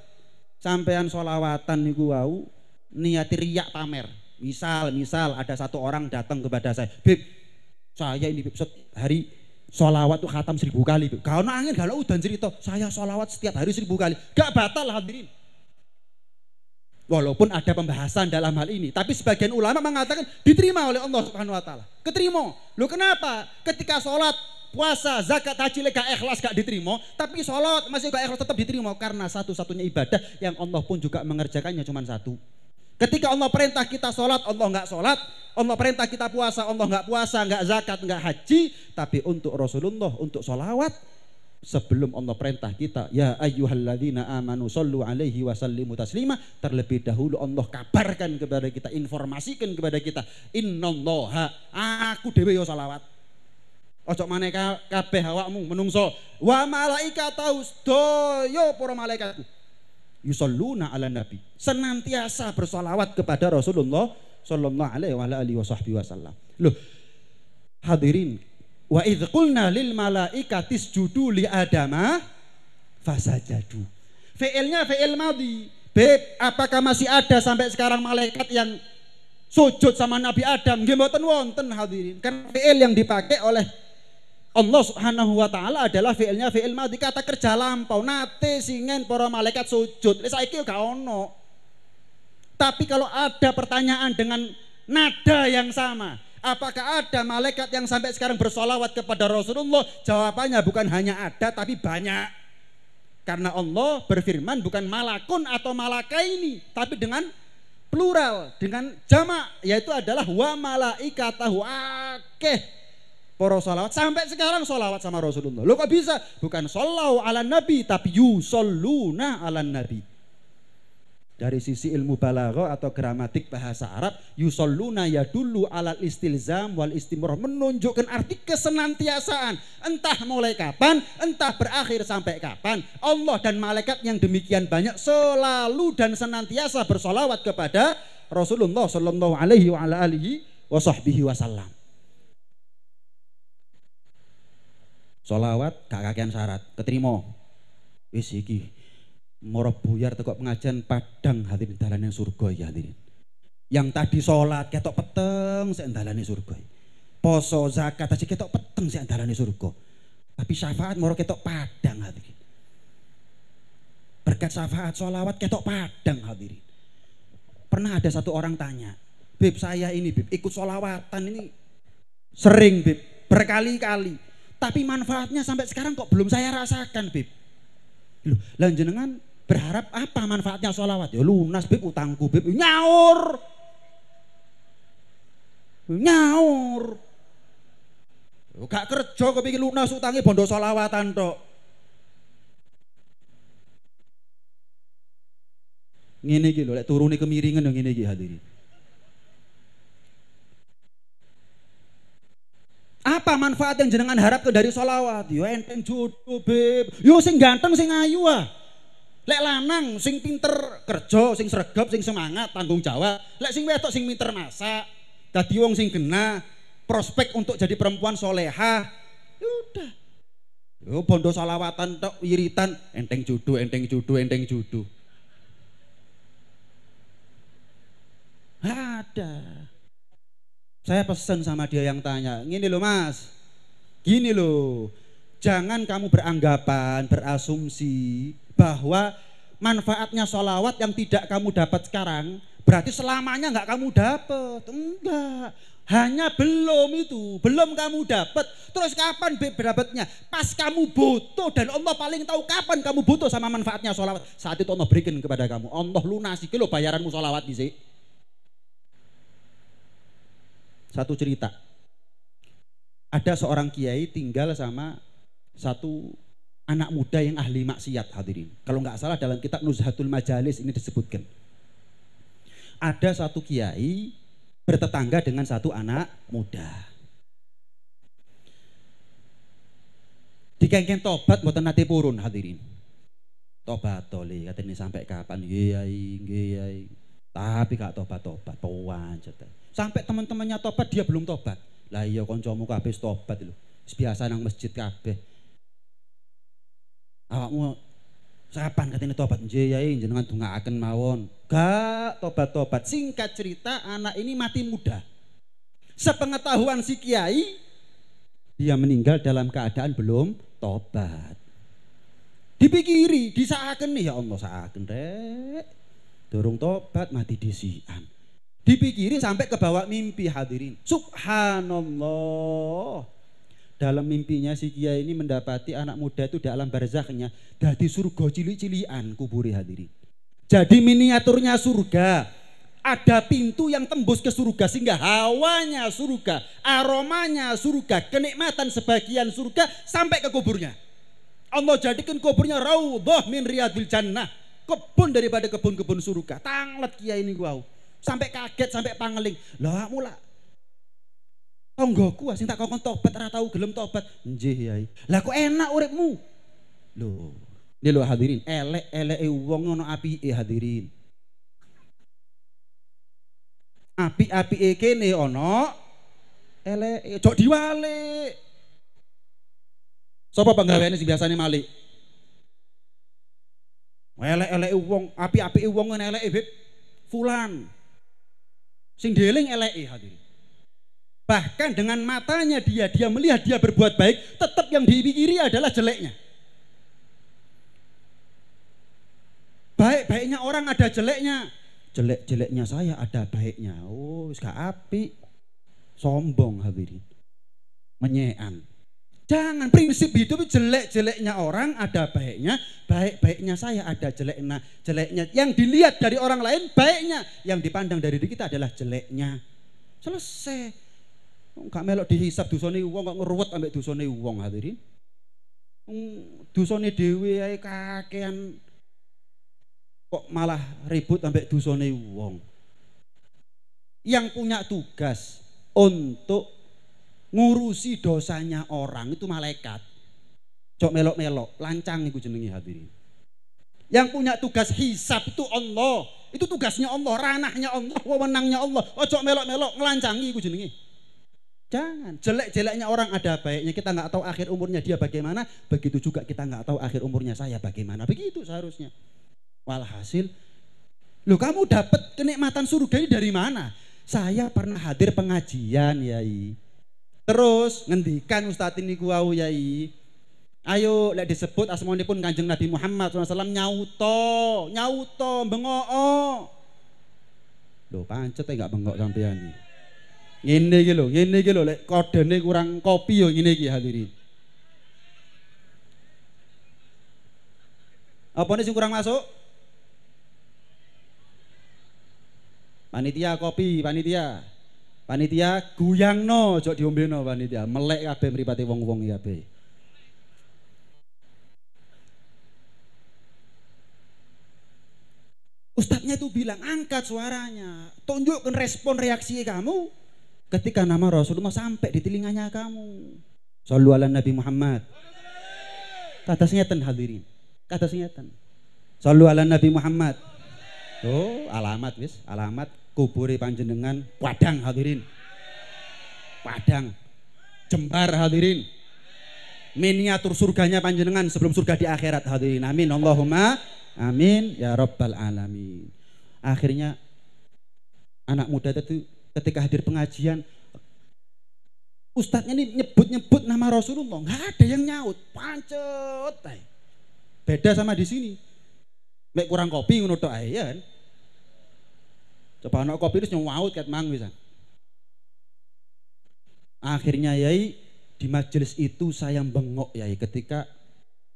sampean sholawatan niku wau niati riak pamer. Misal ada satu orang datang kepada saya, Bib, saya ini hari sholawat tuh khatam 1000 kali. Gak ono angin, gak ono udan cerita, saya sholawat setiap hari 1000 kali. Gak batal hadirin. Walaupun ada pembahasan dalam hal ini, tapi sebagian ulama mengatakan diterima oleh Allah Subhanahu wa taala. Keterima. Loh kenapa? Ketika sholat, puasa, zakat, haji gak ikhlas gak diterima, tapi sholat masih gak ikhlas tetap diterima karena satu-satunya ibadah yang Allah pun juga mengerjakannya cuma satu. Ketika Allah perintah kita sholat, Allah nggak sholat. Allah perintah kita puasa, Allah nggak puasa, nggak zakat, nggak haji. Tapi untuk Rasulullah, untuk sholawat, sebelum Allah perintah kita, ya ayyuhalladzina amanu shollu alaihi wa sallimu taslima, terlebih dahulu Allah kabarkan kepada kita, informasikan kepada kita, innallaha, aku dhewe yo selawat. Ojo maneh kabeh awakmu menungso, wa malaikatahu sedaya para malaikatku yusholluna ala nabi, senantiasa bersolawat kepada Rasulullah sallallahu alaihi wasallam. Loh, hadirin, wa idz qulna lil malaikati isjudu li adama fasajadu. Fi'ilnya fi'il madhi. Beb, apakah masih ada sampai sekarang malaikat yang sujud sama Nabi Adam? Nggih mboten wonten hadirin. Kan fi'il yang dipakai oleh Allah Subhanahu wa taala adalah fi'ilnya fi'il madhi, kata kerja lampau. Nate singen para malaikat sujud. Lha saiki gak ono. Tapi kalau ada pertanyaan dengan nada yang sama, apakah ada malaikat yang sampai sekarang bersolawat kepada Rasulullah? Jawabannya bukan hanya ada, tapi banyak. Karena Allah berfirman bukan malakun atau malakaini, tapi dengan plural, dengan jamak, yaitu adalah wa malaikatahu, akeh para solawat. Sampai sekarang solawat sama Rasulullah. Lo kok bisa? Bukan shollau ala nabi, tapi yusolluna ala nabi. Dari sisi ilmu balaghah atau gramatik bahasa Arab, yusholluna yadullu alal istilzam wal istimror, menunjukkan arti kesenantiasaan, entah mulai kapan, entah berakhir sampai kapan. Allah dan malaikat yang demikian banyak selalu dan senantiasa bersolawat kepada Rasulullah sallallahu alaihi wasallam. Solawat gak kakean syarat, keterima. Wis iki moro buyar teko pengajian padang hadirin dalane surga ya hadirin. Yang tadi sholat ketok peteng sik dalane surga. Poso zakat aja ketok peteng sik dalane surga. Tapi syafaat moro ketok padang hadirin. Berkat syafaat sholawat ketok padang hadirin. Pernah ada satu orang tanya, "Bib, saya ini Bib ikut sholawatan ini sering Bib, berkali-kali. Tapi manfaatnya sampai sekarang kok belum saya rasakan Bib." Loh, lah jenengan berharap apa manfaatnya sholawat? Ya lunas Bib utangku Bib. Nyaur. Gak kerja kepikir lunas utangnya bondo sholawatan tok. Ngene iki lho, lek turune kemiringan ngene iki hadirin. Apa manfaat yang jenengan harapkan dari sholawat? Yo enteng jodoh Bib. Yo sing ganteng sing ayu ah. Lek lanang sing pinter kerja, sing sregep, sing semangat, tanggung jawab. Lek sing wedok sing pinter masak, dadi wong sing genah, prospek untuk jadi perempuan soleha. Udah. Yo bondo sholawatan tok wiritan, enteng jodoh. Ada. Saya pesan sama dia yang tanya, gini loh Mas, gini loh, jangan kamu beranggapan, berasumsi bahwa manfaatnya sholawat yang tidak kamu dapat sekarang berarti selamanya nggak kamu dapat. Enggak, hanya belum kamu dapat. Terus kapan dapatnya? Pas kamu butuh, dan Allah paling tahu kapan kamu butuh sama manfaatnya sholawat. Saat itu Allah berikan kepada kamu, Allah lunasi kilo bayaranmu sholawat di sini. Satu cerita, ada seorang kiai tinggal sama satu anak muda yang ahli maksiat hadirin. Kalau nggak salah dalam kitab Nuzhatul Majalis ini disebutkan. Ada satu kiai bertetangga dengan satu anak muda. Dikengken tobat mboten nate purun hadirin. Tobat toli katanya sampai kapan? Nggih. Tapi gak tobat-tobat, pancet. Sampai teman-temannya tobat, dia belum tobat. Lah iya kancamu kabeh tobat lho. Biasa nang masjid kabeh. Awakmu kapan katene tobat? Nggih Yai, jenengan dongaaken mawon. Gak tobat-tobat. Singkat cerita, anak ini mati muda. Sepengetahuan si kiai, dia meninggal dalam keadaan belum tobat. Dipikiri, disaaken nih, ya Allah saaken rek. Dorong tobat mati disian. Dipikirin sampai ke bawah mimpi hadirin. Subhanallah. Dalam mimpinya si kiai ini mendapati anak muda itu di alam barzakhnya dari surga cili-cilian kuburi hadirin. Jadi miniaturnya surga. Ada pintu yang tembus ke surga sehingga hawanya surga, aromanya surga, kenikmatan sebagian surga sampai ke kuburnya. Allah jadikan kuburnya raudhah min riyadil jannah, kebun daripada kebun-kebun surga. Tanglet kiai ini wow, sampai kaget, sampai pangeling. Lah mula tonggoku sing tak kongkon tobat ora tau gelem tobat. Nggih yai. Lah kok enak uripmu? Lho, ini lho hadirin, elek-eleke wong ono apike hadirin. Apik-apike kene ono eleke, jok diwalik. Sapa penggaweane sing biasane malik? Elek-eleke wong, apik-apike wong ngene eleke, Beb. Fulan. Sing dieling eleke hadirin. Bahkan dengan matanya dia melihat dia berbuat baik, tetap yang dipikiri adalah jeleknya. Baik-baiknya orang ada jeleknya, jelek-jeleknya saya ada baiknya. Oh, wis gak apik. Sombong hadirin. Menyean. Jangan, prinsip hidup jelek-jeleknya orang ada baiknya, baik-baiknya saya ada jeleknya. Yang dilihat dari orang lain baiknya, yang dipandang dari diri kita adalah jeleknya. Selesai. Gak melok dihisab dosane wong kok ngeruwet ambek dosane wong hadirin. Dosane dhewe ae kakean kok malah ribut ambek dosane wong. Yang punya tugas untuk ngurusi dosanya orang itu malaikat. Cok melok-melok, lancang iku jenenge hadirin. Yang punya tugas hisab itu Allah. Itu tugasnya Allah, ranahnya Allah, wewenangnya Allah. Ojo melok-melok ngelancangi iku jenenge. Jangan, jelek-jeleknya orang ada baiknya, kita nggak tahu akhir umurnya dia bagaimana, begitu juga kita nggak tahu akhir umurnya saya bagaimana, begitu seharusnya. Walhasil, loh kamu dapat kenikmatan surga ini dari mana? Saya pernah hadir pengajian yai, terus ngendikan Ustadz ini kuau yai, ayo lek disebut asmaunipun Kanjeng Nabi Muhammad SAW nyauto, bengok. Loh pancet nggak bengok sampean nih. Ngene iki lho lek kodene kurang kopi yo ngene iki hadirin. Apane sing kurang masuk? Panitia kopi, panitia. Panitia guyangno, ojo diombeno panitia. Melek kabeh mripate wong-wong iki kabeh. Ustadznya itu bilang angkat suaranya, tunjukkan respon reaksi kamu. Ketika nama Rasulullah sampai di telinganya kamu. Shallu ala Nabi Muhammad. Kata senyatan hadirin. Kata senyatan. Shallu ala Nabi Muhammad. Oh, alamat wis, alamat kubure panjenengan Padang hadirin. Padang. Jembar hadirin. Miniatur surganya panjenengan sebelum surga di akhirat hadirin. Amin. Allahumma amin ya rabbal alamin. Akhirnya anak muda itu ketika hadir pengajian, ustadznya ini nyebut-nyebut nama Rasulullah, nggak ada yang nyaut, pancet. Beda sama di sini, mek kurang kopi ngono tok ae ya kan. Coba anak kopi terus nyaut ket mang bisa. Akhirnya yai di majelis itu saya bengok yai ketika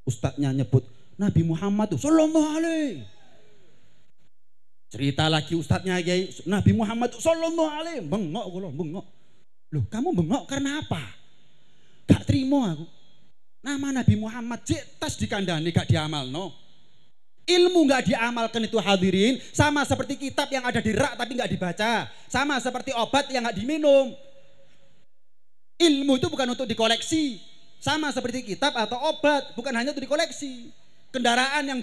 ustadznya nyebut Nabi Muhammad sallallahu alaihi. Cerita lagi ustadznya yai Nabi Muhammad sallallahu alaihi, bengok kula, bengok. Loh, kamu bengok karena apa? Gak terima aku. Nama Nabi Muhammad jetas dikandani gak diamalno. Ilmu gak diamalkan itu hadirin, sama seperti kitab yang ada di rak tapi gak dibaca, sama seperti obat yang gak diminum. Ilmu itu bukan untuk dikoleksi, sama seperti kitab atau obat, bukan hanya untuk dikoleksi. Kendaraan yang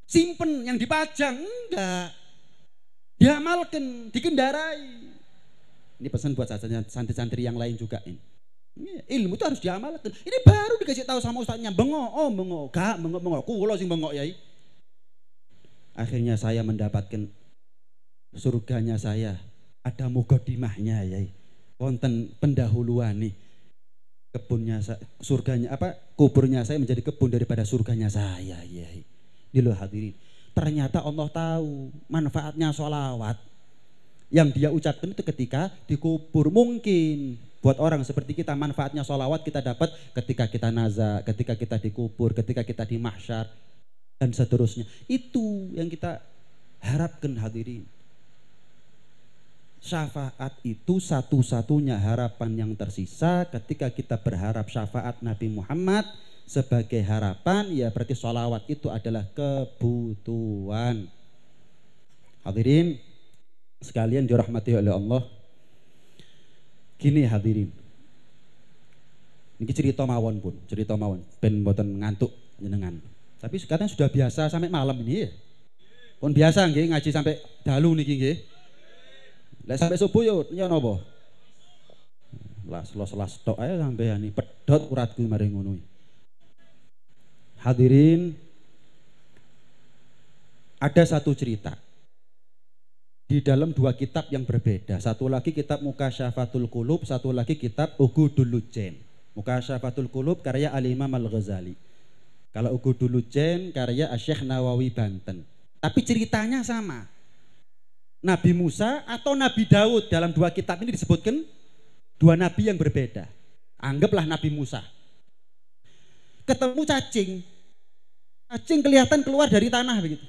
simpen, yang dipajang, enggak. Diamalkan, dikendarai. Ini pesan buat santri-santri yang lain juga ini. Ilmu itu harus diamalkan. Ini baru dikasih tahu sama ustadznya, bengok, oh bengok, gak bengok, kulo sing bengok yai. Akhirnya saya mendapatkan surganya saya, ada mukodimahnya yai. Wonten pendahuluan nih. Kebunnya surganya apa? Kuburnya saya menjadi kebun daripada surganya saya yai. Ini loh hadirin. Ternyata Allah tahu manfaatnya sholawat yang dia ucapkan itu ketika dikubur. Mungkin buat orang seperti kita manfaatnya sholawat kita dapat ketika kita nazar, ketika kita dikubur, ketika kita di mahsyar dan seterusnya. Itu yang kita harapkan hadirin. Syafaat itu satu-satunya harapan yang tersisa ketika kita berharap syafaat Nabi Muhammad sebagai harapan, ya berarti sholawat itu adalah kebutuhan. Hadirin sekalian dirahmati oleh Allah. Gini hadirin, ini cerita mawon pun, cerita mawon, ben mboten ngantuk jenengan. Tapi sekarang sudah biasa sampai malam ini ya. Pun biasa nggih ngaji sampai dalu niki nggih. Lek sampai subuh yo napa? Las tok ae sampean iki pedhot uratku mari ngono. Hadirin, ada satu cerita di dalam dua kitab yang berbeda. Satu lagi kitab Mukasyafatul Qulub, satu lagi kitab Uqudul Lujen. Mukasyafatul Qulub karya Al-Imam Al-Ghazali. Kalau Uqudul Lujen karya Syekh Nawawi Banten. Tapi ceritanya sama. Nabi Musa atau Nabi Daud, dalam dua kitab ini disebutkan dua nabi yang berbeda. Anggaplah Nabi Musa. Ketemu cacing. Cacing kelihatan keluar dari tanah begitu.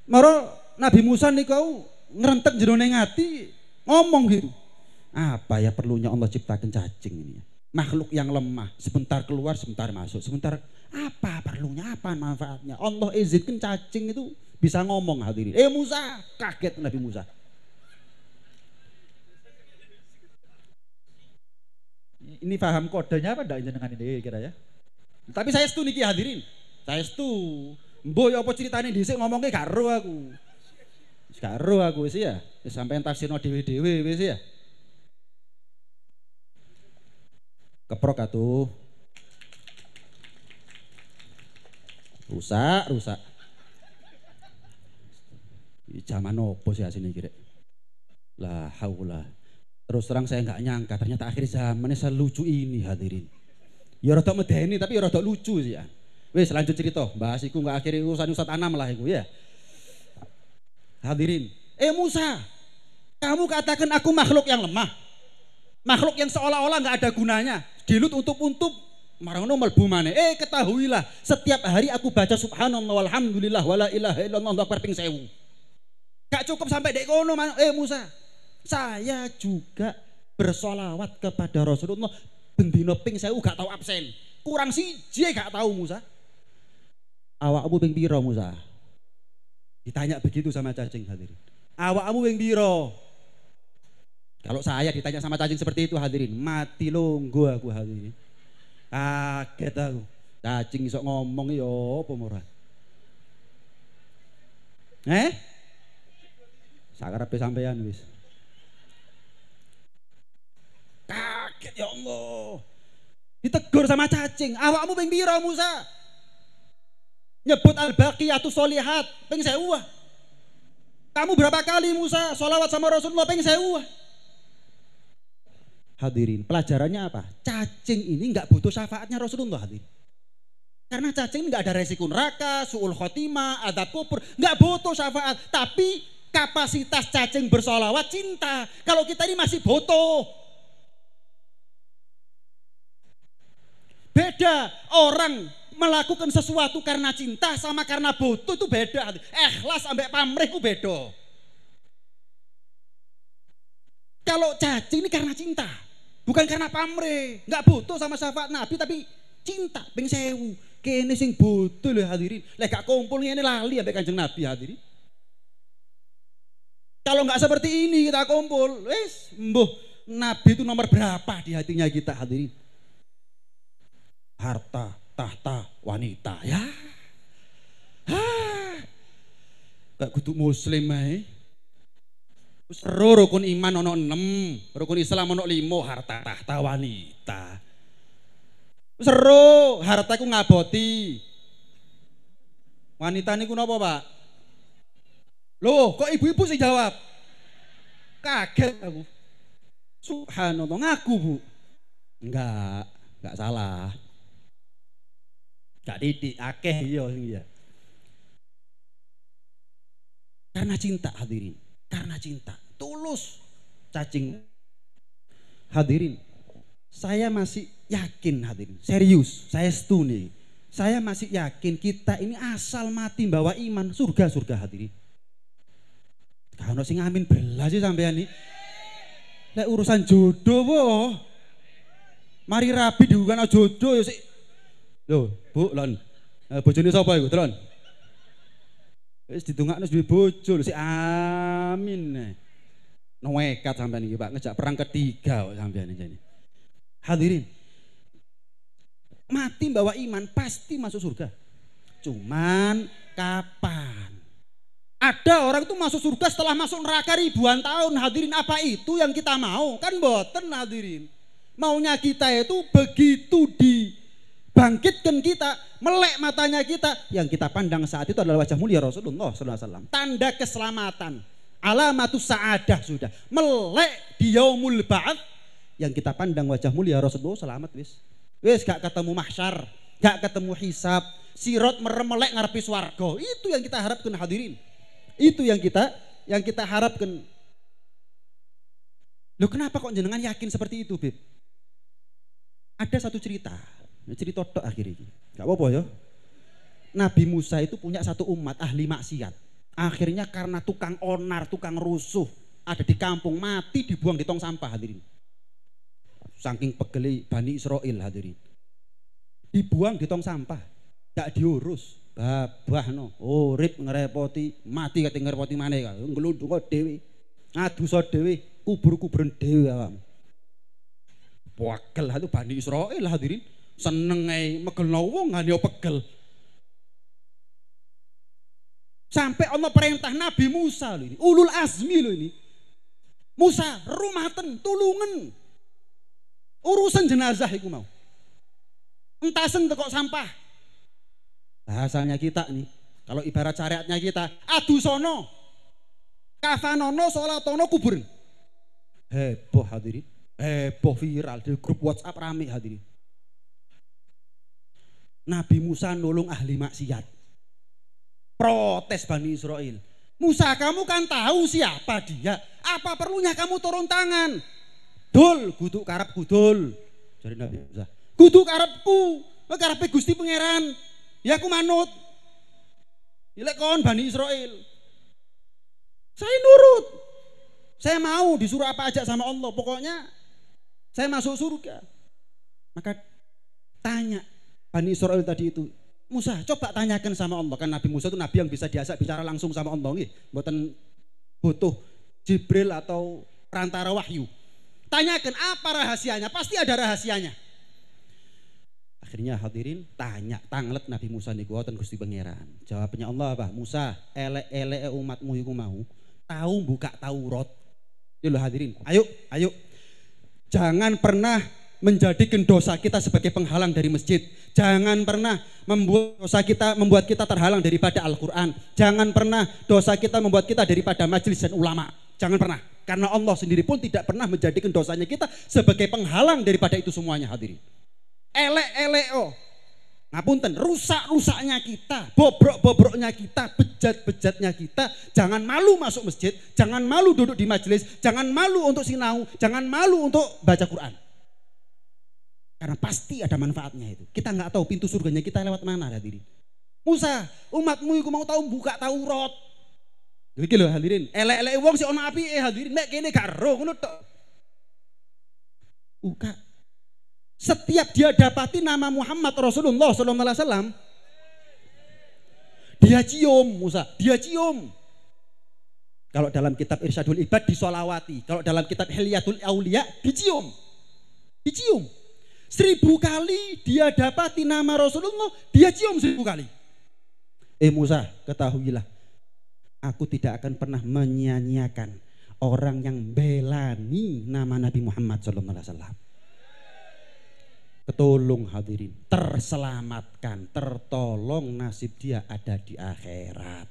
Maro Nabi Musa niku ngerentek jerone ngati ngomong gitu. Apa ya perlunya Allah ciptakan cacing ini ya? Makhluk yang lemah, sebentar keluar, sebentar masuk, sebentar apa perlunya, apa manfaatnya? Allah izinkan cacing itu bisa ngomong hadirin. Musa, kaget Nabi Musa. Ini paham kodenya apa enggak jenengan ini kira ya? Tapi saya setuju niki hadirin. Saya setuju. Mbok apa ceritane dhisik ngomongke gak ero aku. Gak ero aku wis ya. Wis sampean tafsirno dhewe-dhewe wis ya. Keprok atuh. Rusak. Zaman opo sih asine iki rek? La haula. Terus terang saya nggak nyangka ternyata akhir zamannya selucu ini hadirin. Ya rada medeni tapi ya rada lucu sih ya. Wes lanjut cerita, bahas iku nggak akhiri urusan Ustaz Anam lah iku ya. Hadirin, Musa, kamu katakan aku makhluk yang lemah, makhluk yang seolah-olah nggak ada gunanya, dilut untuk marangono melbu maneh. Ketahuilah, setiap hari aku baca subhanallah walhamdulillah wala ilaha illallah Allahu akbar ping 1000. Gak cukup sampai dek kono, Musa. Saya juga bersolawat kepada Rasulullah bendino ping 1000 gak tahu absen. Kurang siji gak tahu Musa. Awakmu ping piro Musa? Ditanya begitu sama cacing hadirin. Awakmu ping piro? Kalau saya ditanya sama cacing seperti itu hadirin, mati longgo aku hadirin. Kaget aku. Cacing iso ngomong ya apa ora? Sakarepe sampean wis. Kaget ya Allah. Ditegur sama cacing, awakmu ping piro Musa? Nyebut al-baqiyatu sholihat ping 1000. Kamu berapa kali Musa sholawat sama Rasulullah ping 1000? Hadirin, pelajarannya apa? Cacing ini nggak butuh syafaatnya Rasulullah hadirin. Karena cacing nggak ada resiko neraka, su'ul khotimah, adab kubur, nggak butuh syafaat. Tapi kapasitas cacing bersolawat cinta. Kalau kita ini masih butuh. Beda orang melakukan sesuatu karena cinta sama karena butuh itu beda. Ikhlas sampai pamrih itu beda. Kalau cacing ini karena cinta, bukan karena pamrih. Nggak butuh sama syafaat Nabi tapi cinta ping 1000. Kene sing butuh loh hadirin. Lek gak kumpul ngene lali ambek Kanjeng Nabi hadirin. Kalau nggak seperti ini kita kumpul, wis mbuh Nabi itu nomor berapa di hatinya kita hadirin? Harta, tahta, wanita ya. Gak kudu muslim ae. Rukun iman ono 6, rukun Islam ono 5, harta, tahta, wanita. Seru, harta ku ngaboti. Wanita niku napa, Pak? Loh, kok ibu-ibu sih jawab? Kaget aku. Subhanallah, ngaku, Bu. Enggak salah. Gak didik akeh iya. Karena cinta hadirin, karena cinta tulus cacing. Hadirin, saya masih yakin hadirin, serius, saya setuju nih. Saya masih yakin kita ini asal mati bawa iman surga hadirin. Kalau sing amin belas sih sampean nih. Lek urusan jodoh boh. Mari rabi dibukan jodoh ya sih. Lho, Bu, lon. Bojone sapa iku, Tron? Wis ditungakno duwe bojo lho, sik amin. Nekat sampean iki, Pak, ngejak perang ketiga kok sampean iki. Hadirin. Mati bawa iman pasti masuk surga. Cuman kapan? Ada orang itu masuk surga setelah masuk neraka ribuan tahun. Hadirin, apa itu yang kita mau? Kan boten, hadirin. Maunya kita itu begitu dibangkitkan kita, melek matanya kita, yang kita pandang saat itu adalah wajah mulia Rasulullah SAW. Tanda keselamatan, alamatus sa'adah sudah. Melek di yaumul ba'ats, yang kita pandang wajah mulia Rasulullah, selamat wis. Wis gak ketemu mahsyar, gak ketemu hisab, sirot meremelek ngarepi swarga. Itu yang kita harapkan, hadirin. Itu yang kita harapkan. Loh, kenapa kok jenengan yakin seperti itu, Beb? Ada satu cerita tok akhir ini. Gak apa-apa ya. Nabi Musa itu punya satu umat ahli maksiat. Akhirnya karena tukang onar, tukang rusuh, ada di kampung, mati dibuang di tong sampah, hadirin. Saking pegeli Bani Israel, hadirin. Dibuang di tong sampah, gak diurus. Babah no, urip ngerepoti, mati kate ngerepoti maneh ka. Nglundung dhewe. Ngadusa dhewe, kubur-kuburan dhewe awam. Pegel itu Bani Israel, hadirin. Seneng ae megelno wong ngane pegel. Sampai Allah perintah Nabi Musa lho ini, ulul azmi lho ini. Musa, rumaten, tulungen. Urusan jenazah iku mau. Entasen tekok sampah. Bahasanya kita nih, kalau ibarat syariatnya kita, adu sono, kafanono, sholatono, kubur. Heboh, hadirin. Heboh, viral di grup WhatsApp rame, hadirin. Nabi Musa nolong ahli maksiat. Protes Bani Israel. Musa, kamu kan tahu siapa dia. Apa perlunya kamu turun tangan? Dul, kudu karep kudul. Jadi Nabi Musa, kudu karepku, karepe Gusti Pangeran. Ya aku manut. Ilek kon Bani Israel. Saya nurut. Saya mau disuruh apa aja sama Allah. Pokoknya saya masuk surga. Maka tanya Bani Israel tadi itu, Musa, coba tanyakan sama Allah. Kan Nabi Musa itu nabi yang bisa diajak bicara langsung sama Allah. Mboten butuh Jibril atau perantara wahyu. Tanyakan apa rahasianya, pasti ada rahasianya. Akhirnya hadirin tanya tanglet Nabi Musa niku wonten Gusti Pangeran. Jawabnya Allah apa? Musa, elek-elek umatmu iku mau tahu buka Taurat. Ya lho hadirin, ayo. Jangan pernah menjadikan dosa kita sebagai penghalang dari masjid. Jangan pernah membuat kita terhalang daripada Al-Qur'an. Jangan pernah dosa kita membuat kita daripada majelis dan ulama. Jangan pernah. Karena Allah sendiri pun tidak pernah menjadikan dosanya kita sebagai penghalang daripada itu semuanya, hadirin. Elek-elek ngapunten, rusak-rusaknya kita, bobrok-bobroknya kita, bejat-bejatnya kita. Jangan malu masuk masjid, jangan malu duduk di majelis, jangan malu untuk sinau, jangan malu untuk baca Quran. Karena pasti ada manfaatnya itu. Kita nggak tahu pintu surganya kita lewat mana, hadirin. Musa, umatmu iku mau tahu buka Taurat. Iki lho hadirin, elek-elek wong sik ana apike hadirin, nek kene gak ero ngono tok. Buka. Setiap dia dapati nama Muhammad Rasulullah SAW, dia cium Musa, dia cium. Kalau dalam kitab Irsyadul Ibad disolawati, kalau dalam kitab Hilyatul Aulia dicium. 1000 kali dia dapati nama Rasulullah, dia cium 1000 kali. Musa, ketahuilah, aku tidak akan pernah menyia-nyiakan orang yang belani nama Nabi Muhammad SAW. Ketolong hadirin, terselamatkan, tertolong, nasib dia ada di akhirat.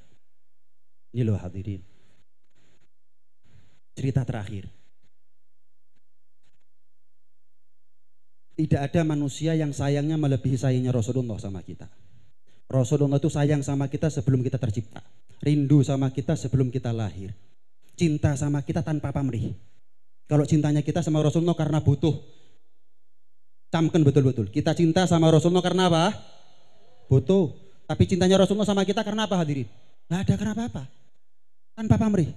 Ini loh hadirin. Cerita terakhir. Tidak ada manusia yang sayangnya melebihi sayangnya Rasulullah sama kita. Rasulullah itu sayang sama kita sebelum kita tercipta. Rindu sama kita sebelum kita lahir. Cinta sama kita tanpa pamrih. Kalau cintanya kita sama Rasulullah karena butuh, camkan betul-betul. Kita cinta sama Rasulullah karena apa? Butuh. Tapi cintanya Rasulullah sama kita karena apa hadirin? Nggak ada karena apa-apa. Tanpa pamrih.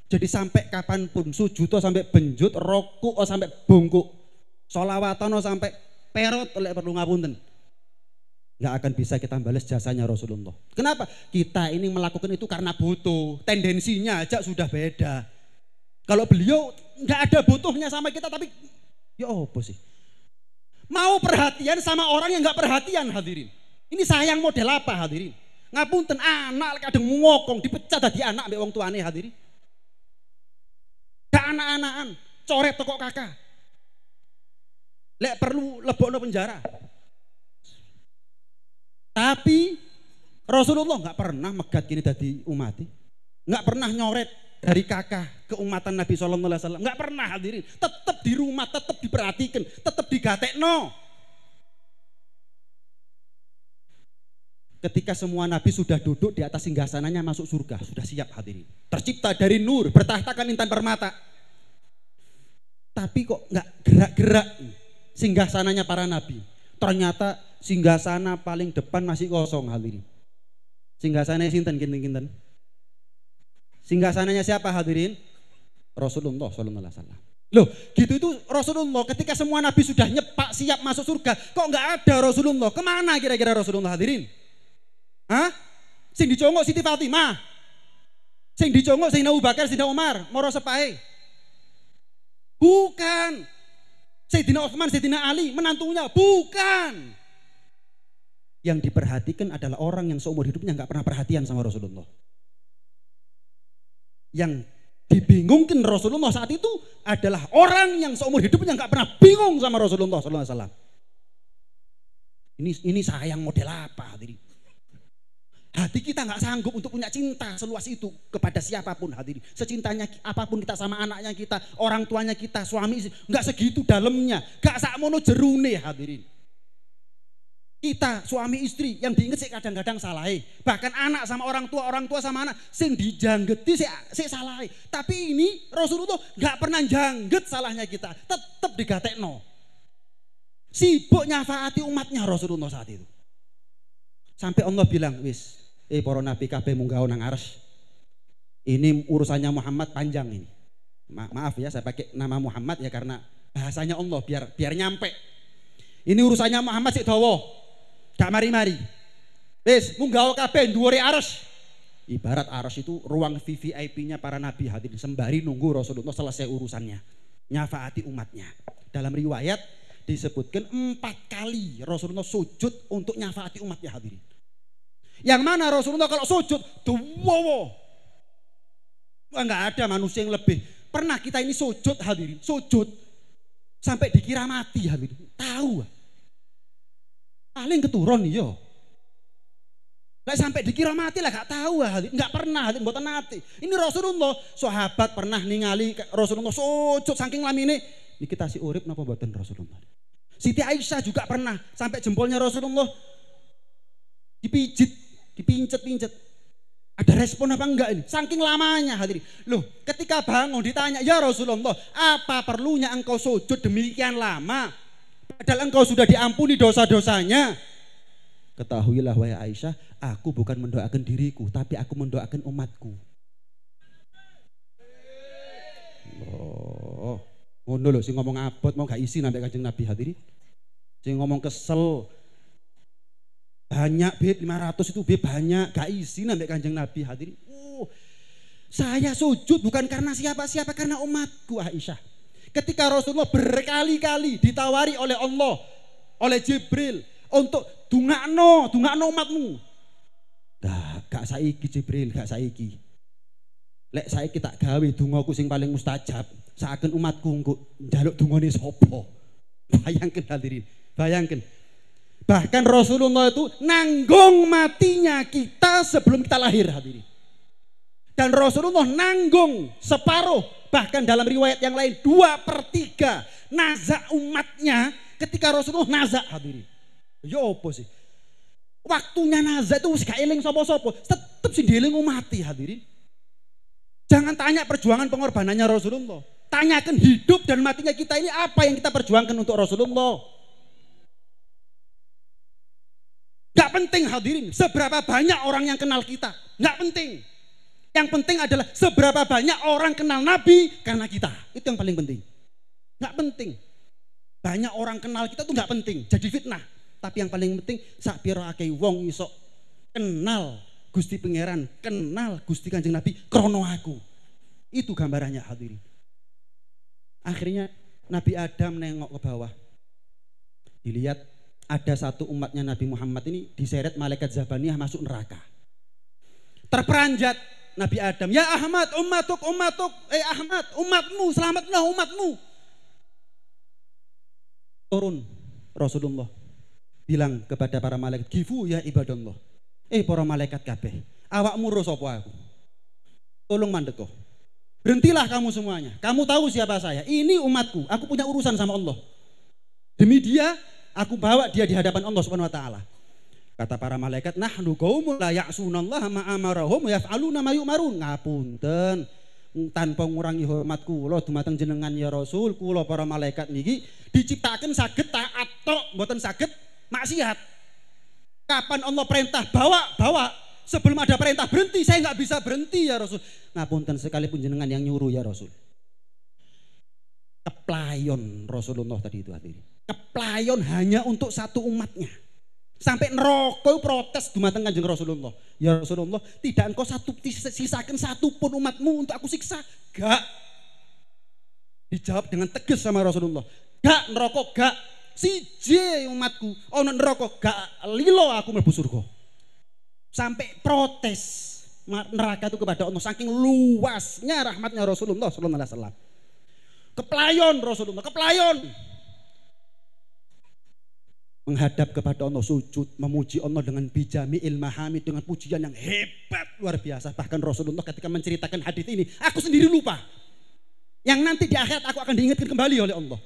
Jadi sampai kapanpun sujud sampai benjut, rokuk sampai bungkuk, sholawatan sampai perot oleh perlu ngapunten. Nggak akan bisa kita balas jasanya Rasulullah. Kenapa? Kita ini melakukan itu karena butuh. Tendensinya aja sudah beda. Kalau beliau nggak ada butuhnya sama kita, tapi ya apa sih? Mau perhatian sama orang yang nggak perhatian, hadirin. Ini sayang model apa, hadirin? Ngapunten, anak kadang ngokong dipecat dari anak ambek wong tuane, hadirin. Gak anak-anakan, coret toko kakak. Lek perlu lebokno penjara. Tapi Rasulullah nggak pernah megat gini dari umat, nggak pernah nyoret dari kakak keumatan Nabi Sallallahu Alaihi Wasallam, nggak pernah, hadirin. Tetap di rumah, tetap diperhatikan, tetap digatekno. Ketika semua Nabi sudah duduk di atas singgasananya masuk surga, sudah siap, hadirin. Tercipta dari nur, bertahtakan intan permata. Tapi kok nggak gerak-gerak singgasananya para Nabi. Ternyata singgasana paling depan masih kosong, hadirin. Singgasananya sinten kinten-kinten? Singgasananya siapa, hadirin? Rasulullah sallallahu alaihi wasallam. Loh, gitu itu Rasulullah ketika semua nabi sudah nyepak siap masuk surga, kok nggak ada Rasulullah? Kemana kira-kira Rasulullah, hadirin? Hah? Sing dicongok Siti Fatimah. Sing dicongok Sayyidina Abu Bakar, Sayyidina Umar, moro sepahe. Bukan. Sayyidina Utsman, Sayyidina Ali, menantunya, bukan. Yang diperhatikan adalah orang yang seumur hidupnya nggak pernah perhatian sama Rasulullah. Yang dibingungkan Rasulullah saat itu adalah orang yang seumur hidupnya nggak pernah bingung sama Rasulullah Sallallahu Alaihi Wasallam. Ini sayang model apa, hadirin? Hati kita nggak sanggup untuk punya cinta seluas itu kepada siapapun, hadirin. Secintanya apapun kita sama anaknya kita, orang tuanya kita, suami istri, nggak segitu dalamnya, nggak sakmono jerune, hadirin. Kita suami istri yang diinget sih kadang-kadang salah. Bahkan anak sama orang tua sama anak sing dijanggeti sih salah. Tapi ini Rasulullah nggak pernah jangget salahnya kita, tetap digatekno. Sibuk nyafaati umatnya Rasulullah saat itu. Sampai Allah bilang, wis, para nabi kabeh munggah nang arsy. Ini urusannya Muhammad panjang ini. Maaf ya saya pakai nama Muhammad ya karena bahasanya Allah biar nyampe. Ini urusannya Muhammad sik dawa. Gak mari-mari. Wis, munggah kabeh dhuwure arsy. Ibarat arsy itu ruang VVIP-nya para nabi, hadirin, sembari nunggu Rasulullah selesai urusannya. Nyafaati umatnya. Dalam riwayat disebutkan 4 kali Rasulullah sujud untuk nyafaati umatnya, hadirin. Yang mana Rasulullah kalau sujud duwowo. Enggak ada manusia yang lebih. Pernah kita ini sujud, hadirin, sujud sampai dikira mati, hadirin. Tahu? Paling keturun yo. Lah sampai dikira mati lah gak tahu, hadirin. Enggak pernah, hadirin, mboten nate. Ini Rasulullah, sahabat pernah ningali Rasulullah sujud saking lamine. Niki tasih urip napa mboten Rasulullah. Siti Aisyah juga pernah sampai jempolnya Rasulullah dipincet. Ada respon apa enggak ini? Saking lamanya, hadirin. Loh, ketika bangun ditanya, "Ya Rasulullah, apa perlunya engkau sujud demikian lama? Padahal engkau sudah diampuni dosa-dosanya." Ketahuilah wahai Aisyah, aku bukan mendoakan diriku, tapi aku mendoakan umatku. Oh, ngono lho sing ngomong abot mau gak isi sampai Kanjeng Nabi, hadirin. Sing ngomong kesel banyak bib 500 itu bib banyak gak isi sampai Kanjeng Nabi, hadirin. Saya sujud bukan karena siapa-siapa, karena umatku, Aisyah. Ketika Rasulullah berkali-kali ditawari oleh Allah, oleh Jibril untuk dungakno umatmu. Gak saiki Jibril, gak saiki. Lek saiki tak gawe dongaku sing paling mustajab, saken umatku engko njaluk dungane sapa. Bayangkan, hadirin, bayangkan. Bahkan Rasulullah itu nanggung matinya kita sebelum kita lahir, hadirin. Dan Rasulullah nanggung separuh, bahkan dalam riwayat yang lain 2/3 nazak umatnya ketika Rasulullah nazak, hadirin. Ya apa sih? Waktunya nazak itu gak eling sapa-sapa, tetep sing dieling umati, hadirin. Jangan tanya perjuangan pengorbanannya Rasulullah. Tanyakan hidup dan matinya kita ini apa yang kita perjuangkan untuk Rasulullah. Gak penting, hadirin, seberapa banyak orang yang kenal kita. Gak penting. Yang penting adalah seberapa banyak orang kenal Nabi karena kita. Itu yang paling penting. Gak penting. Banyak orang kenal kita itu gak penting. Jadi fitnah. Tapi yang paling penting sak pira akeh wong iso kenal Gusti Pangeran, kenal Gusti Kanjeng Nabi krono aku. Itu gambarannya hadirin. Akhirnya Nabi Adam nengok ke bawah. Dilihat ada satu umatnya Nabi Muhammad ini diseret malaikat Zabaniyah masuk neraka. Terperanjat Nabi Adam, ya Ahmad, ummatuk, Ahmad, umatmu, selamatlah umatmu. Turun Rasulullah bilang kepada para malaikat, gifu ya ibadallah. Para malaikat kabeh, awakmu ro sapa aku? Tolong mandeko. Berhentilah kamu semuanya. Kamu tahu siapa saya? Ini umatku. Aku punya urusan sama Allah. Demi dia, aku bawa dia di hadapan Allah Subhanahu wa taala. Kata para malaikat, nahnu qaumun la ya'sunallaha ma amarahum wa yaf'aluna ma yu'marun. Ngapunten, tanpa ngurangi hormat kula dumateng jenengan ya Rasul, kula para malaikat niki diciptaken saged taat tok, mboten saged maksiat. Kapan Allah perintah bawa, sebelum ada perintah berhenti, saya nggak bisa berhenti ya Rasul. Ngapunten sekalipun jenengan yang nyuruh ya Rasul. Keplayon Rasulullah tadi itu hadirin. Keplayon hanya untuk satu umatnya. Sampai neraka protes dumateng Kanjeng Rasulullah. Ya Rasulullah, tidak engkau sisakan satu pun umatmu untuk aku siksa? Gak. Dijawab dengan tegas sama Rasulullah. Gak neraka, gak. Siji umatku ono neraka, gak lilo aku mlebu surga. Sampai protes neraka itu kepada Allah saking luasnya rahmatnya Rasulullah sallallahu alaihi wasallam. Keplayon Rasulullah, keplayon. Menghadap kepada Allah, sujud, memuji Allah dengan bijami'il mahamid, dengan pujian yang hebat, luar biasa. Bahkan Rasulullah ketika menceritakan hadis ini, aku sendiri lupa. Yang nanti di akhirat aku akan diingatkan kembali oleh Allah.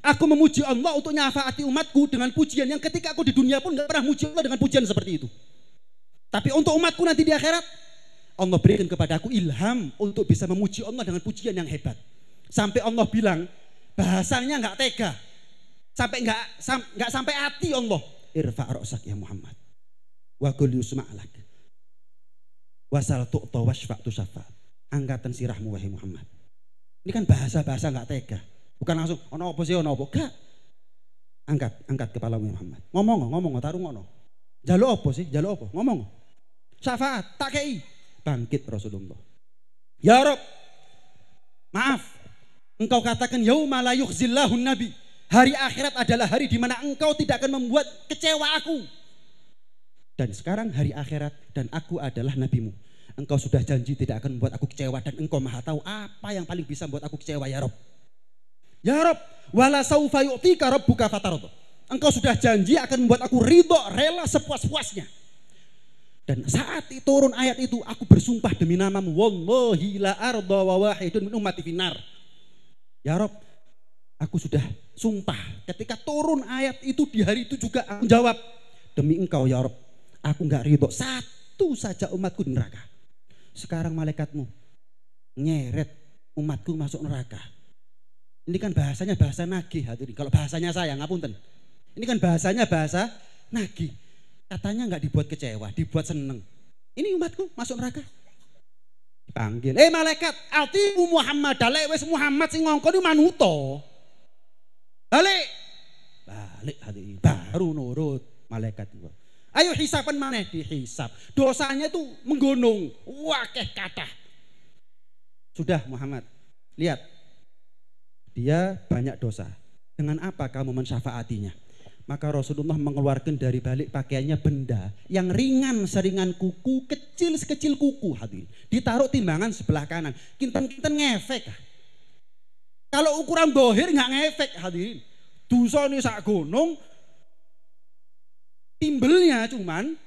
Aku memuji Allah untuk nyafaati umatku dengan pujian yang ketika aku di dunia pun gak pernah muji Allah dengan pujian seperti itu. Tapi untuk umatku nanti di akhirat, Allah berikan kepada aku ilham untuk bisa memuji Allah dengan pujian yang hebat. Sampai Allah bilang, bahasanya gak tega. Sampai nggak sampai hati Allah. Irfa' ra'sak ya Muhammad. Wa qul yusma'lak. Wasal tu'ta wasfa'tu syafa'. Angkatan sirahmu wahai Muhammad. Ini kan bahasa-bahasa nggak tega. Bukan langsung ono apa sih ono apa. Gak. Angkat kepalamu ya Muhammad. Ngomong tarung ono. Jaluk apa sih? Jaluk apa? Ngomong. Syafaat tak kei. Bangkit Rasulullah. Ya Rabb. Maaf. Engkau katakan yauma la yukhzillahun nabi. Hari akhirat adalah hari di mana engkau tidak akan membuat kecewa aku. Dan sekarang hari akhirat dan aku adalah nabimu. Engkau sudah janji tidak akan membuat aku kecewa dan engkau maha tahu apa yang paling bisa membuat aku kecewa ya Rabb. Ya Rabb, wala saufa yu'tika rabbuka fatarda. Engkau sudah janji akan membuat aku ridho, rela sepuas-puasnya. Dan saat turun ayat itu aku bersumpah demi namamu, wallahi la arda wa wahidun min ummati finnar. Ya Rabb, aku sudah sumpah ketika turun ayat itu di hari itu juga aku jawab demi engkau ya Rabb, aku nggak ridho satu saja umatku di neraka. Sekarang malaikatmu nyeret umatku masuk neraka. Ini kan bahasanya bahasa nagih hadirin. Kalau bahasanya saya ngapunten. Ini kan bahasanya bahasa nagih. Katanya nggak dibuat kecewa, dibuat seneng. Ini umatku masuk neraka. Dipanggil, malaikat, atimu Muhammad, dalek wis Muhammad sing ngongkon manuto. Balik hadirin, baru nurut malaikat itu. Ayo hisapan maneh, dihisap. Dosanya itu menggunung, wakeh kathah. Sudah Muhammad, lihat. Dia banyak dosa. Dengan apa kamu mensyafaatinya? Maka Rasulullah mengeluarkan dari balik pakaiannya benda yang ringan seringan kuku, kecil sekecil kuku hadirin. Ditaruh timbangan sebelah kanan. Kinten-kinten ngefek. Kalau ukuran dohir nggak ngefek hadirin. Dosa ini sak gunung. Timbelnya cuman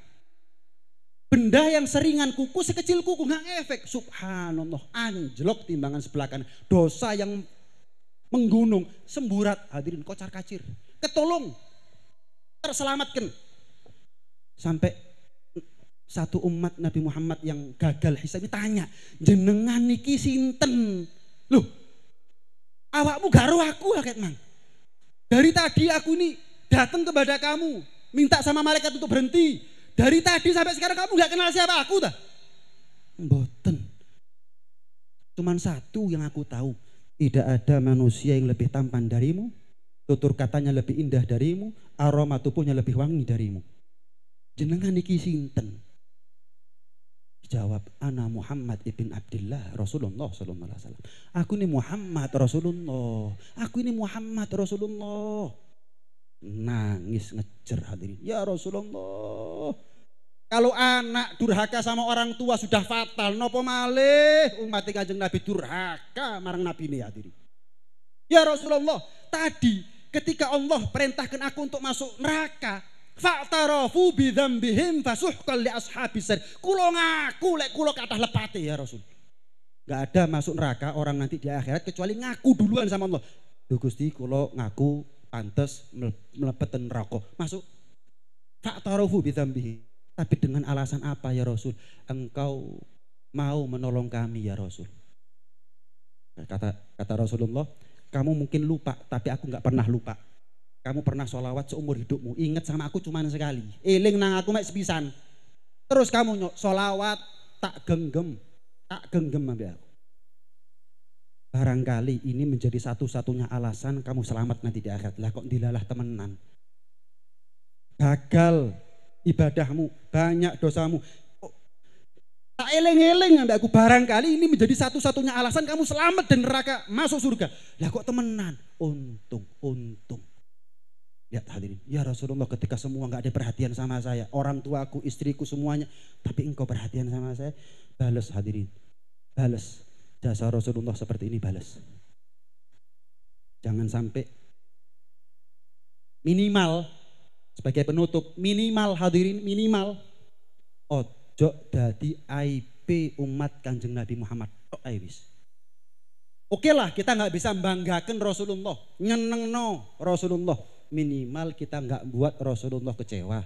benda yang seringan kuku, sekecil kuku nggak ngefek. Subhanallah, anjlok timbangan sebelah kanan. Dosa yang menggunung, semburat hadirin, kocar kacir. Ketolong, terselamatkan. Sampai satu umat Nabi Muhammad yang gagal hisab tanya, jenengan niki sinten? Loh, awakmu garo aku akeh mang. Dari tadi aku ini datang kepada kamu, minta sama malaikat untuk berhenti. Dari tadi sampai sekarang kamu nggak kenal siapa aku dah. Mboten. Cuman satu yang aku tahu, tidak ada manusia yang lebih tampan darimu, tutur katanya lebih indah darimu, aroma tubuhnya lebih wangi darimu. Jenengan iki sinten? Jawab, ana Muhammad ibn Abdullah Rasulullah sallallahu alaihi wasallam. Aku ini Muhammad Rasulullah. Aku ini Muhammad Rasulullah. Nangis ngejer hadirin. Ya Rasulullah. Kalau anak durhaka sama orang tua sudah fatal, nopo malih umat Kanjeng Nabi durhaka marang Nabi ini hadirin. Ya Rasulullah, tadi ketika Allah perintahkan aku untuk masuk neraka, fa'tarafu bidzambihim fasuhqan li ashabis sir. Kulo ngaku lek kulo kathah lepate ya Rasul. Enggak ada masuk neraka orang nanti di akhirat kecuali ngaku duluan sama Allah. Duh Gusti kulo ngaku pantes mlebet neraka. Masuk. Fa'tarafu bidzambihim. Tapi dengan alasan apa ya Rasul? Engkau mau menolong kami ya Rasul. Kata Rasulullah, kamu mungkin lupa tapi aku enggak pernah lupa. Kamu pernah sholawat seumur hidupmu, ingat sama aku cuma sekali. Eling nang aku mek sepisan. Terus kamu sholawat tak genggam ambil aku. Barangkali ini menjadi satu-satunya alasan kamu selamat nanti di akhirat. Lah kok dilalah temenan. Gagal ibadahmu, banyak dosamu. Tak eling-eling ambil aku. Barangkali ini menjadi satu-satunya alasan kamu selamat dan neraka masuk surga. Lah kok temenan? Untung. Lihat hadirin, ya Rasulullah ketika semua nggak ada perhatian sama saya, orang tuaku, istriku semuanya, tapi engkau perhatian sama saya, balas hadirin, balas. Jasa Rasulullah seperti ini balas. Jangan sampai minimal sebagai penutup, minimal hadirin, minimal ojo dadi aib umat Kanjeng Nabi Muhammad. Oke lah kita nggak bisa membanggakan Rasulullah, nyenengno Rasulullah. Minimal kita nggak buat Rasulullah kecewa.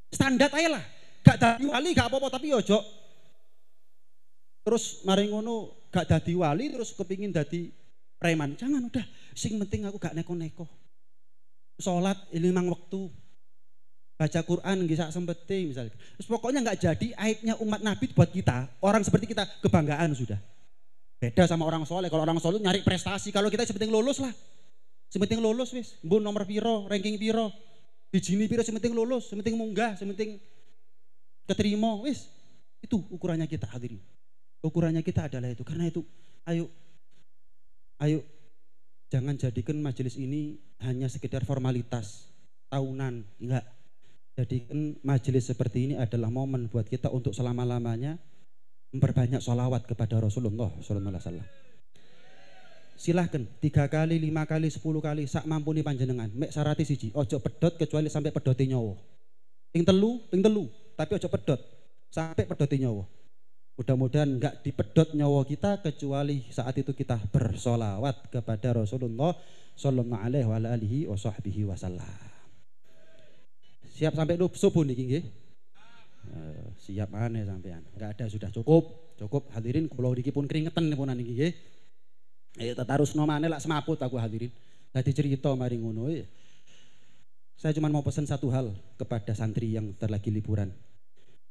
Standar aja lah. Gak dadi wali gak apa-apa tapi ojo. Terus mari ngono gak dadi wali terus kepingin dadi preman. Jangan udah. Sing penting aku gak neko-neko. Sholat 5 waktu. Baca Quran gak sempete misalnya. Terus pokoknya nggak jadi aibnya umat Nabi buat kita. Orang seperti kita kebanggaan sudah. Beda sama orang soleh. Kalau orang soleh nyari prestasi. Kalau kita sepenting lulus lah. Sementing lulus wis, mbun nomor piro, ranking piro, bijini piro, sementing lulus, sementing munggah, sementing keterima wis. Itu ukurannya kita hadirin. Ukurannya kita adalah itu. Karena itu ayo jangan jadikan majelis ini hanya sekedar formalitas tahunan, enggak. Jadikan majelis seperti ini adalah momen buat kita untuk selama-lamanya memperbanyak sholawat kepada Rasulullah sallallahu alaihi wasallam. Silahkan 3 kali, 5 kali, 10 kali sak mampuni panjenengan. Mek syarate siji, ojo pedot kecuali sampai pedote nyawa. Ping telu, tapi ojo pedot sampai pedote nyawa. Mudah-mudahan enggak dipedot nyawa kita kecuali saat itu kita bersolawat kepada Rasulullah sallallahu alaihi wasallam. Siap sampai subuh niki nggih? Siap aneh sampean. Enggak ada sudah cukup hadirin kula niki pun keringetan punan niki nggih. Ya tatarusno maneh lak semaput aku hadirin. Dadi cerita mari ngono ya. Saya cuma mau pesan satu hal kepada santri yang terlagi liburan.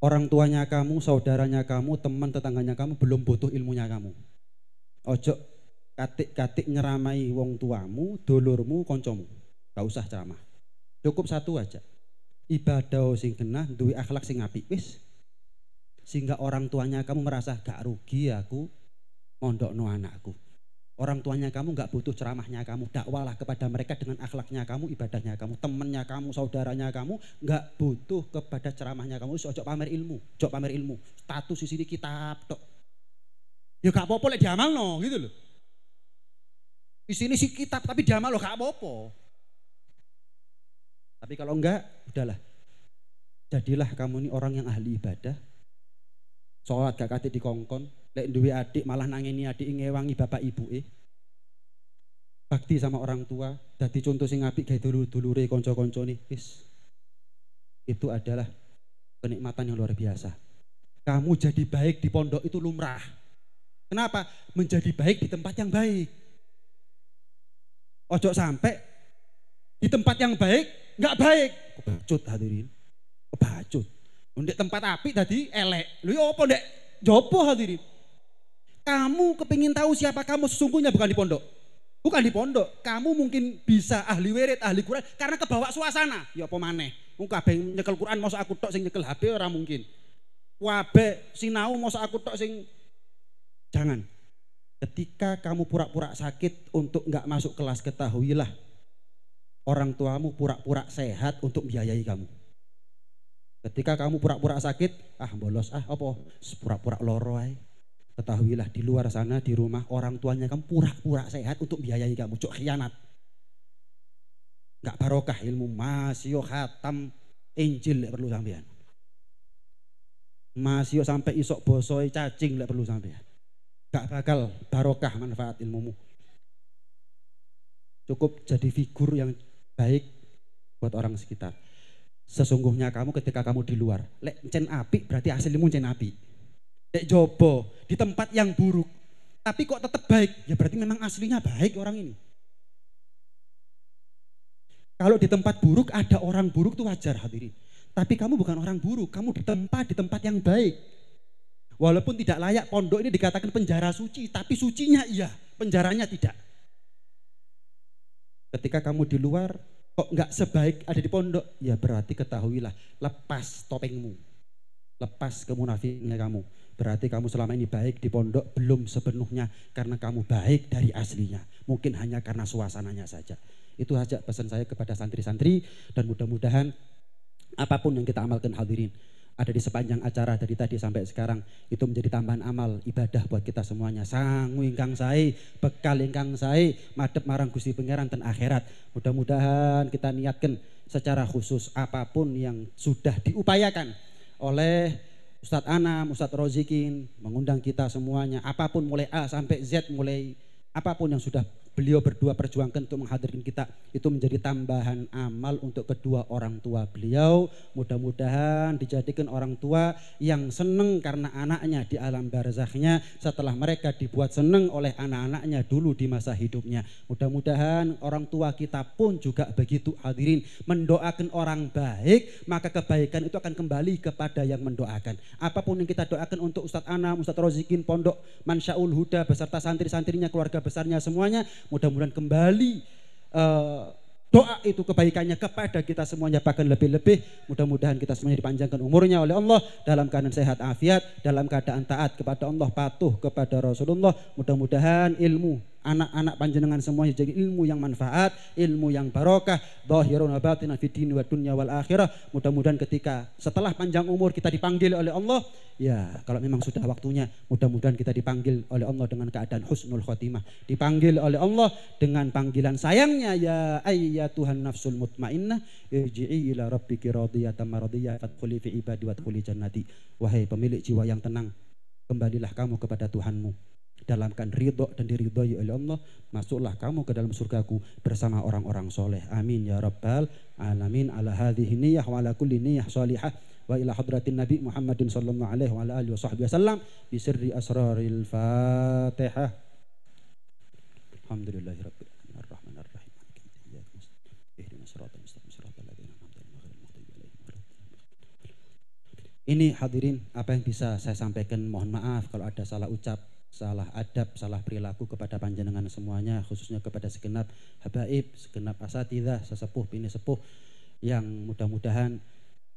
Orang tuanya kamu, saudaranya kamu, teman tetangganya kamu belum butuh ilmunya kamu. Ojo katik-katik nyeramai wong tuamu, dulurmu, koncomu. Gak usah ceramah. Cukup satu aja. Ibadah sing genah, duwe akhlak sing apik wis. Sehingga orang tuanya kamu merasa gak rugi aku mondokno anakku. Orang tuanya kamu gak butuh ceramahnya kamu, dakwalah kepada mereka dengan akhlaknya kamu, ibadahnya kamu, temannya kamu, saudaranya kamu, gak butuh kepada ceramahnya kamu. Ojo pamer ilmu, status di sini kitab tok. Ya gak apa-apa lek diamalno gitu loh. Di sini sih kitab tapi diamal lo gak apa-apa. Tapi kalau enggak, udahlah. Jadilah kamu ini orang yang ahli ibadah. Sholat gak kate dikongkon. Lek duwe adik malah nangeni adik ngewangi bapak ibu bakti sama orang tua, dadi contoh sing apik gawe dulure kanca-kancane wis. Itu adalah kenikmatan yang luar biasa. Kamu jadi baik di pondok itu lumrah. Kenapa? Menjadi baik di tempat yang baik. Ojo sampai di tempat yang baik enggak baik. Kebacut hadirin. Kebacut. Ndek tempat apik tadi elek. Lho ya apa ndek jopo hadirin? Kamu kepingin tahu siapa kamu sesungguhnya bukan di pondok. Bukan di pondok, kamu mungkin bisa ahli wirid, ahli Quran karena kebawa suasana. Ya apa maneh? Wong kabeh nyekel Quran mosok aku tok sing nyekel HP ora mungkin. Wabe sinau mosok aku tok sing jangan. Ketika kamu pura-pura sakit untuk enggak masuk kelas, ketahuilah orang tuamu pura-pura sehat untuk biayai kamu. Ketika kamu pura-pura sakit, bolos apa? Pura-pura loro ae. Ketahuilah di luar sana di rumah orang tuanya kamu pura-pura sehat untuk biayai kamu. Cuk khianat. Enggak barokah ilmu masih yo khatam Injil lek perlu sampean. Masih yo sampai isok bosoi cacing lek perlu sampean. Enggak bakal barokah manfaat ilmumu. Cukup jadi figur yang baik buat orang sekitar. Sesungguhnya kamu ketika kamu di luar, lek cen api berarti hasilmu cen api. Lek jobo di tempat yang buruk, tapi kok tetap baik, ya berarti memang aslinya baik orang ini. Kalau di tempat buruk ada orang buruk itu wajar hadirin. Tapi kamu bukan orang buruk, kamu di tempat yang baik. Walaupun tidak layak pondok ini dikatakan penjara suci, tapi sucinya iya, penjaranya tidak. Ketika kamu di luar kok nggak sebaik ada di pondok, ya berarti ketahuilah lepas topengmu, lepas kemunafikannya kamu. Berarti kamu selama ini baik di pondok belum sepenuhnya karena kamu baik dari aslinya. Mungkin hanya karena suasananya saja. Itu saja pesan saya kepada santri-santri dan mudah-mudahan apapun yang kita amalkan hadirin ada di sepanjang acara dari tadi sampai sekarang itu menjadi tambahan amal ibadah buat kita semuanya. Sangu ingkang sae, bekal ingkang sae, madhep marang Gusti Pangeran dan akhirat. Mudah-mudahan kita niatkan secara khusus apapun yang sudah diupayakan oleh Ustadz Anam, Ustadz Rozikin mengundang kita semuanya, apapun mulai A sampai Z, mulai apapun yang sudah beliau berdua perjuangkan untuk menghadirkan kita, itu menjadi tambahan amal untuk kedua orang tua beliau. Mudah-mudahan dijadikan orang tua yang seneng karena anaknya di alam barzakhnya setelah mereka dibuat seneng oleh anak-anaknya dulu di masa hidupnya. Mudah-mudahan orang tua kita pun juga begitu hadirin, mendoakan orang baik maka kebaikan itu akan kembali kepada yang mendoakan. Apapun yang kita doakan untuk Ustadz Anam, Ustadz Rozikin, Pondok Mansyaul Huda beserta santri-santrinya, keluarga besarnya semuanya, mudah-mudahan kembali doa itu kebaikannya kepada kita semuanya, bahkan lebih-lebih mudah-mudahan kita semuanya dipanjangkan umurnya oleh Allah dalam keadaan sehat afiat, dalam keadaan taat kepada Allah, patuh kepada Rasulullah. Mudah-mudahan ilmu anak-anak panjenengan semuanya jadi ilmu yang manfaat, ilmu yang barokah, zahirun wa batinan fid din wa dunya wal akhirah. Mudah-mudahan ketika setelah panjang umur kita dipanggil oleh Allah, ya kalau memang sudah waktunya, mudah-mudahan kita dipanggil oleh Allah dengan keadaan husnul khotimah, dipanggil oleh Allah dengan panggilan sayangnya, ya ayyatuhan nafsul mutmainnah irji'i ila rabbiki radiyatan maradiyah fadkhuli fi ibadi wadkhuli jannati. Wahai pemilik jiwa yang tenang, kembalilah kamu kepada Tuhanmu dalam keadaan ridho dan diridhoi oleh Allah, masuklah kamu ke dalam surgaku bersama orang-orang soleh. Amin ya rabbal alamin. Ala hadhihi niyyah wa ala kulli niyyah salihah wa ila hadratin nabi Muhammadin sallallahu alaihi wa ala alihi wa sahbihi wasallam bi sirri asraril Fatihah. Alhamdulillahi rabbil alamin arrahmanir rahim ihdinas siratal mustaqim siratal ladzina an'amta alaihim. Ini hadirin apa yang bisa saya sampaikan, mohon maaf kalau ada salah ucap, salah adab, salah perilaku kepada panjenengan semuanya, khususnya kepada segenap habaib, segenap asatidzah, sesepuh, bini sepuh yang mudah-mudahan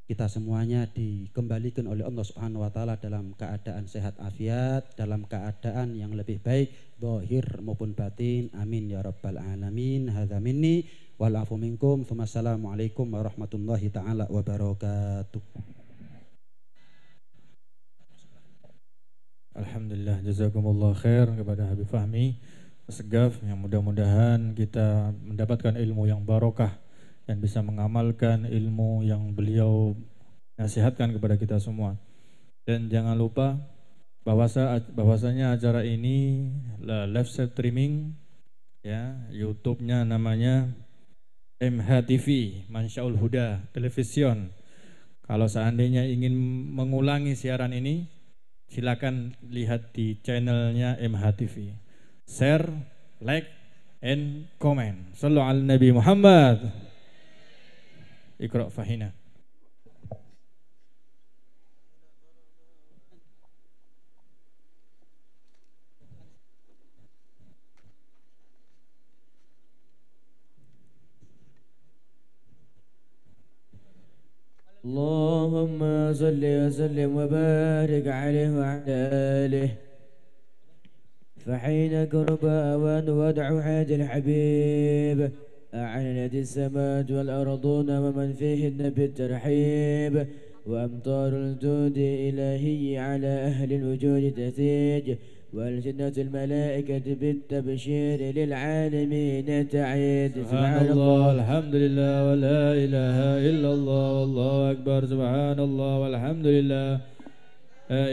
kita semuanya dikembalikan oleh Allah Subhanahu wa taala dalam keadaan sehat afiat, dalam keadaan yang lebih baik zahir maupun batin. Amin ya rabbal alamin. Hadza minni wal afu minkum. Wassalamualaikum warahmatullahi taala wabarakatuh. Alhamdulillah, jazakumullah khair kepada Habib Fahmi Segaf, yang mudah-mudahan kita mendapatkan ilmu yang barokah dan bisa mengamalkan ilmu yang beliau nasihatkan kepada kita semua. Dan jangan lupa bahwasanya acara ini live streaming ya, YouTube-nya namanya MHTV, Mansyaul Huda Television. Kalau seandainya ingin mengulangi siaran ini, silakan lihat di channelnya MHTV. Share, like, and comment. Sallu ala Nabi Muhammad. Iqra fahina. اللهم صل وسلم وبارك عليه وعلى آله. فحين قرب أوان وضع هذا الحبيب أعلنت السماء والأرضون ومن فيهن بالترحيب، وأمطار الجود الإلهي على أهل الوجود تسيج، والجنة الملائكة بالتبشير للعالمين تعيد. سبحان الله والحمد لله ولا إله إلا الله والله أكبر. سبحان الله والحمد لله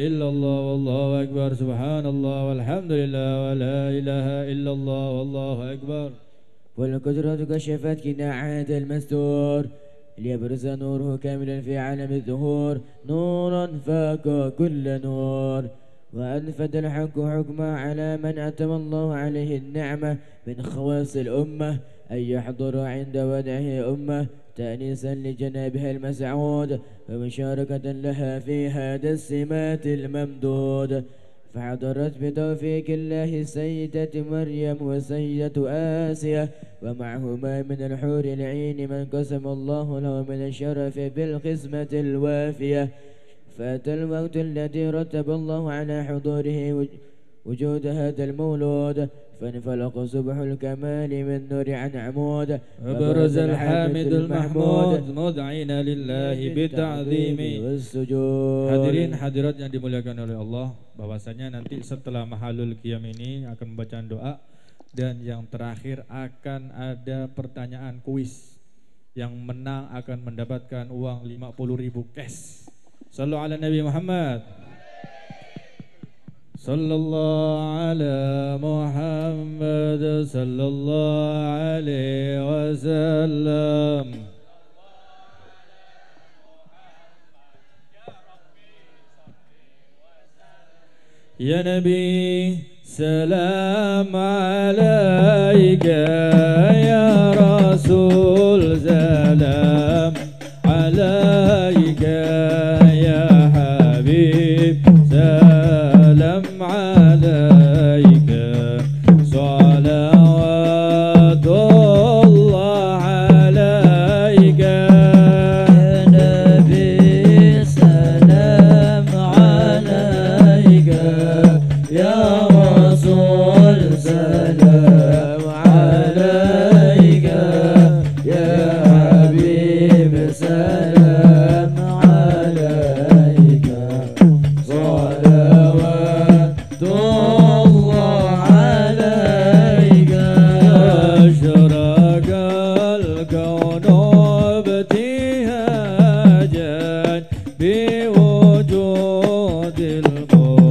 إلا الله والله أكبر. سبحان الله والحمد لله ولا إله إلا الله والله أكبر. والقدرة كشفت كناعات المستور ليبرز نوره كاملا في عالم الظهور، نورا فاق كل نور. وأنفذ الحق حكمه على من أتم الله عليه النعمة من خواص الأمة أن يحضر عند ودعه أمة تأنيسا لجنابها المسعود ومشاركة لها في هذا السمات الممدود. فحضرت بتوفيق الله السيدة مريم وسيدة آسيا ومعهما من الحور العين من قسم الله له من الشرف بالقسمة الوافية. فأتى الوقت الذي رتب الله على حضوره وجود هذا المولود، فانفلق صبح الكمال من نور عن عمود، وبرز الحامد المحمود مدعين لله بالتعظيم والسجود. Hadirin hadirat yang dimuliakan oleh Allah, bahwasanya nanti setelah Mahalul Qiyam ini akan membaca doa, dan yang terakhir akan ada pertanyaan kuis. Yang menang akan mendapatkan uang 50.000 cash. Sallu ala Nabi Muhammad. Sallallahu ala Muhammad sallallahu alaihi wasallam. Ya Nabi, salam alaika, ya Rasul, salam alaika, ya Habib, salam alaika, salawatullah alaika, ya Nabi, salam alaika, ya Rasul, salam alaika, ya Habib, salam alaika, salawatullah alaika. أشرق الكون ابتهاجا بوجود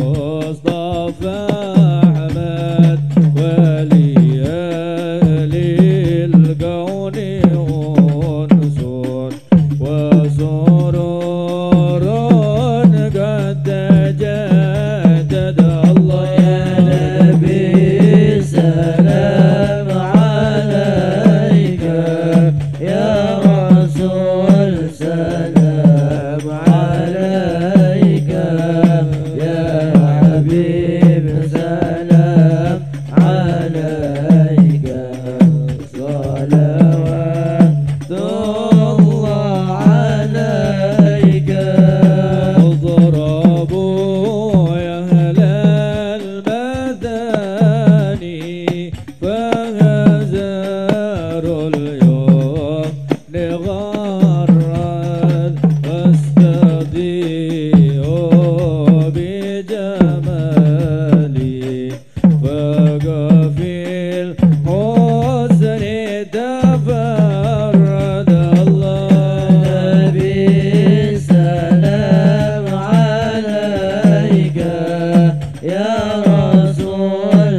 المصطفى أحمد، وليالي الكون أنس وسرور قد تجدد. الله يا نبي، سلام عليك، يا رسول، سلام عليك، يا حبيب، سلام عليك، صلوات الله عليك. اضربوا يا أهل المداني فهزاروا اليوم لغرد، واستضيئوا بجمالي فقفي الحسن تفرد. الله نبي، سلام عليك، يا رسول،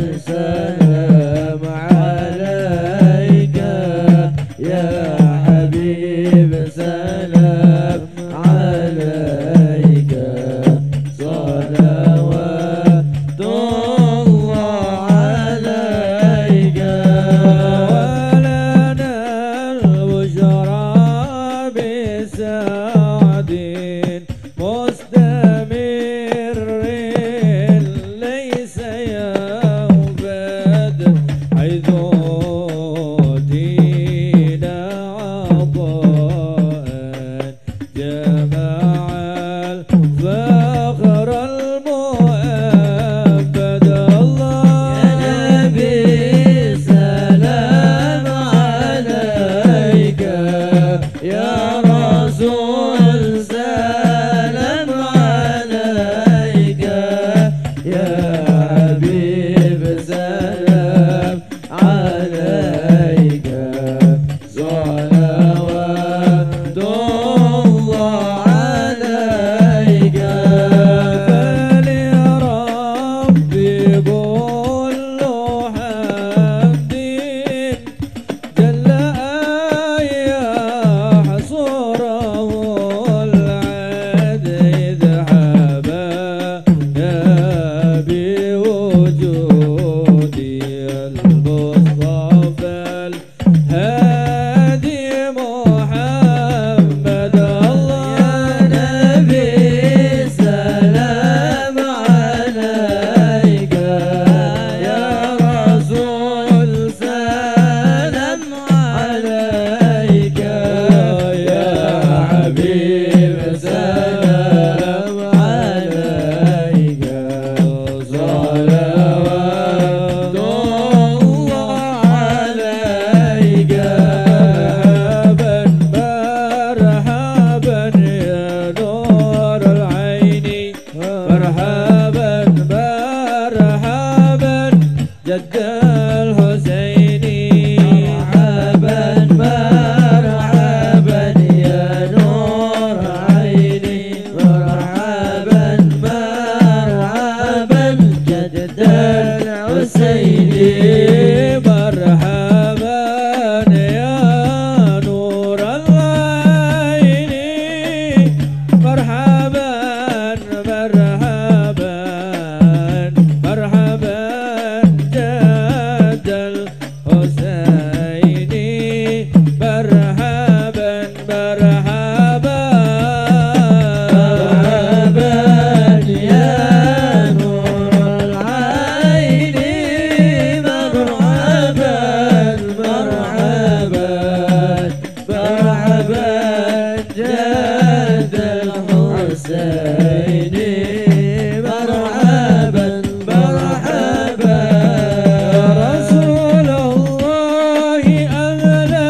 جد الحسين مرحبا مرحبا يا نور عيني مرحبا مرحبا جد الحسين مرحبا يا نور العين مرحبا مرحبا مرحبا جد الحسين مرحبا مرحبا مرحبا يا نور العين مرحبا مرحبا مرحبا جد الحسين مرحبا مرحبا رسول الله أهلا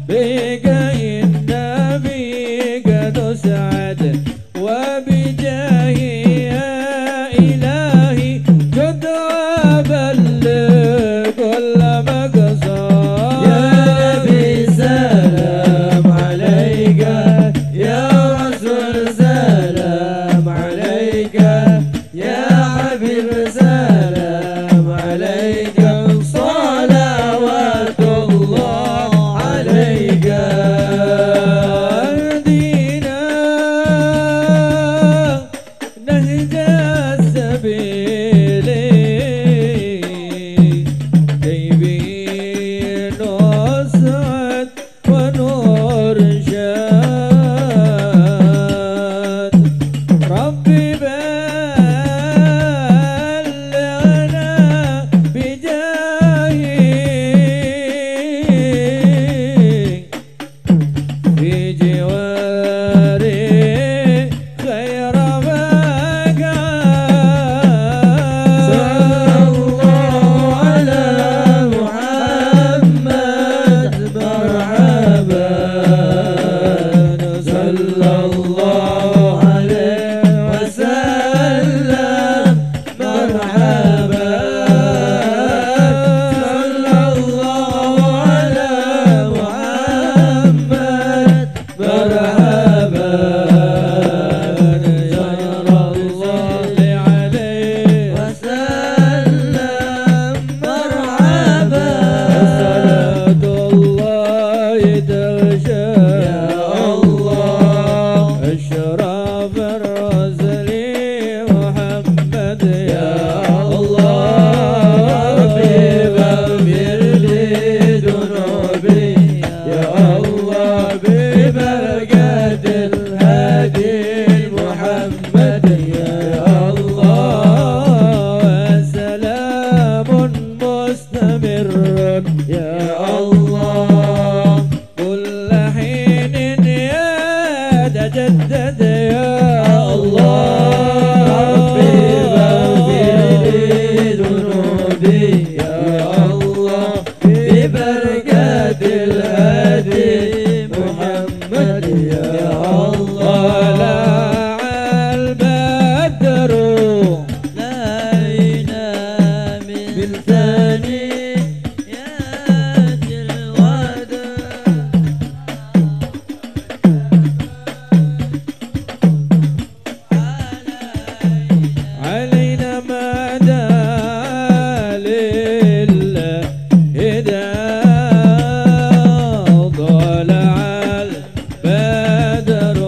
بك النبي قد سعد وبجاه يا إلهي جد وبلغ كل مقصد يا نبي سلام عليك يا رسول سلام عليك يا حبيب سلام عليك صلوات الله عليك اهدنا نهج السبيل كي به نسعد ونرشد ربي بلغنا بجاهك في جواري خير مقعد صلى الله على محمد مرحبا صلى الله عليه وسلم مرحبا صلى الله على محمد مرحبا يا الله عليه وسلم مرحبا صلاة الله تغشى يا الله أشرف الرسل محمد يا الله ربي اغفر لي ذنوبي يا الله ببركة الهادي محمد يا الله سلام مستمر يا الله كل حين يتجدد يا الله ربي اغفر لي ذنوبي يا الله ببركة الهادي محمد يا الله طلع البدر لينا من ثاني يات الوداع علينا مدى للهداية طلع البدر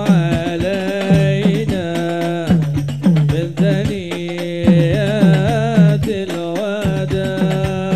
علينا من ثنيات الوداع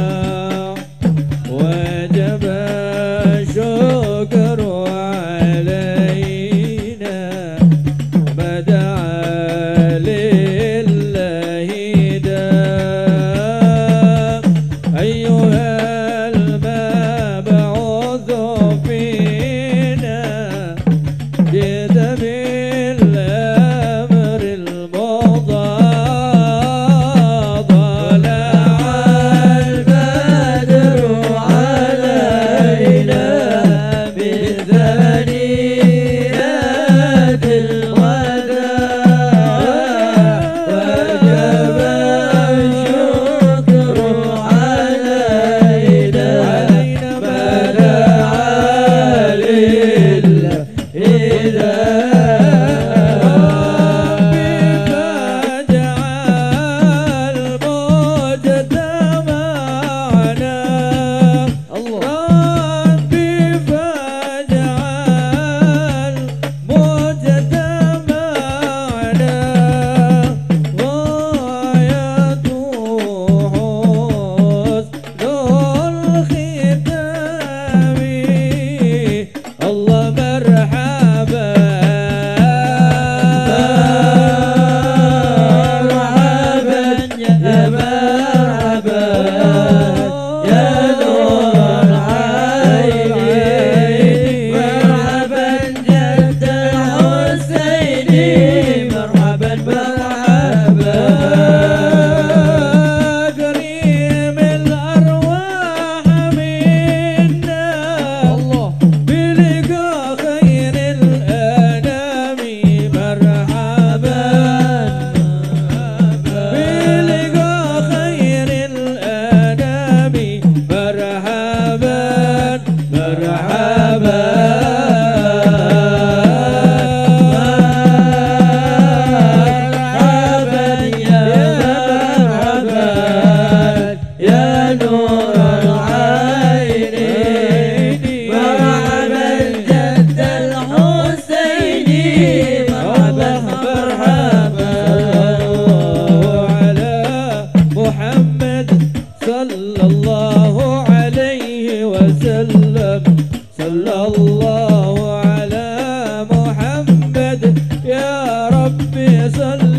صل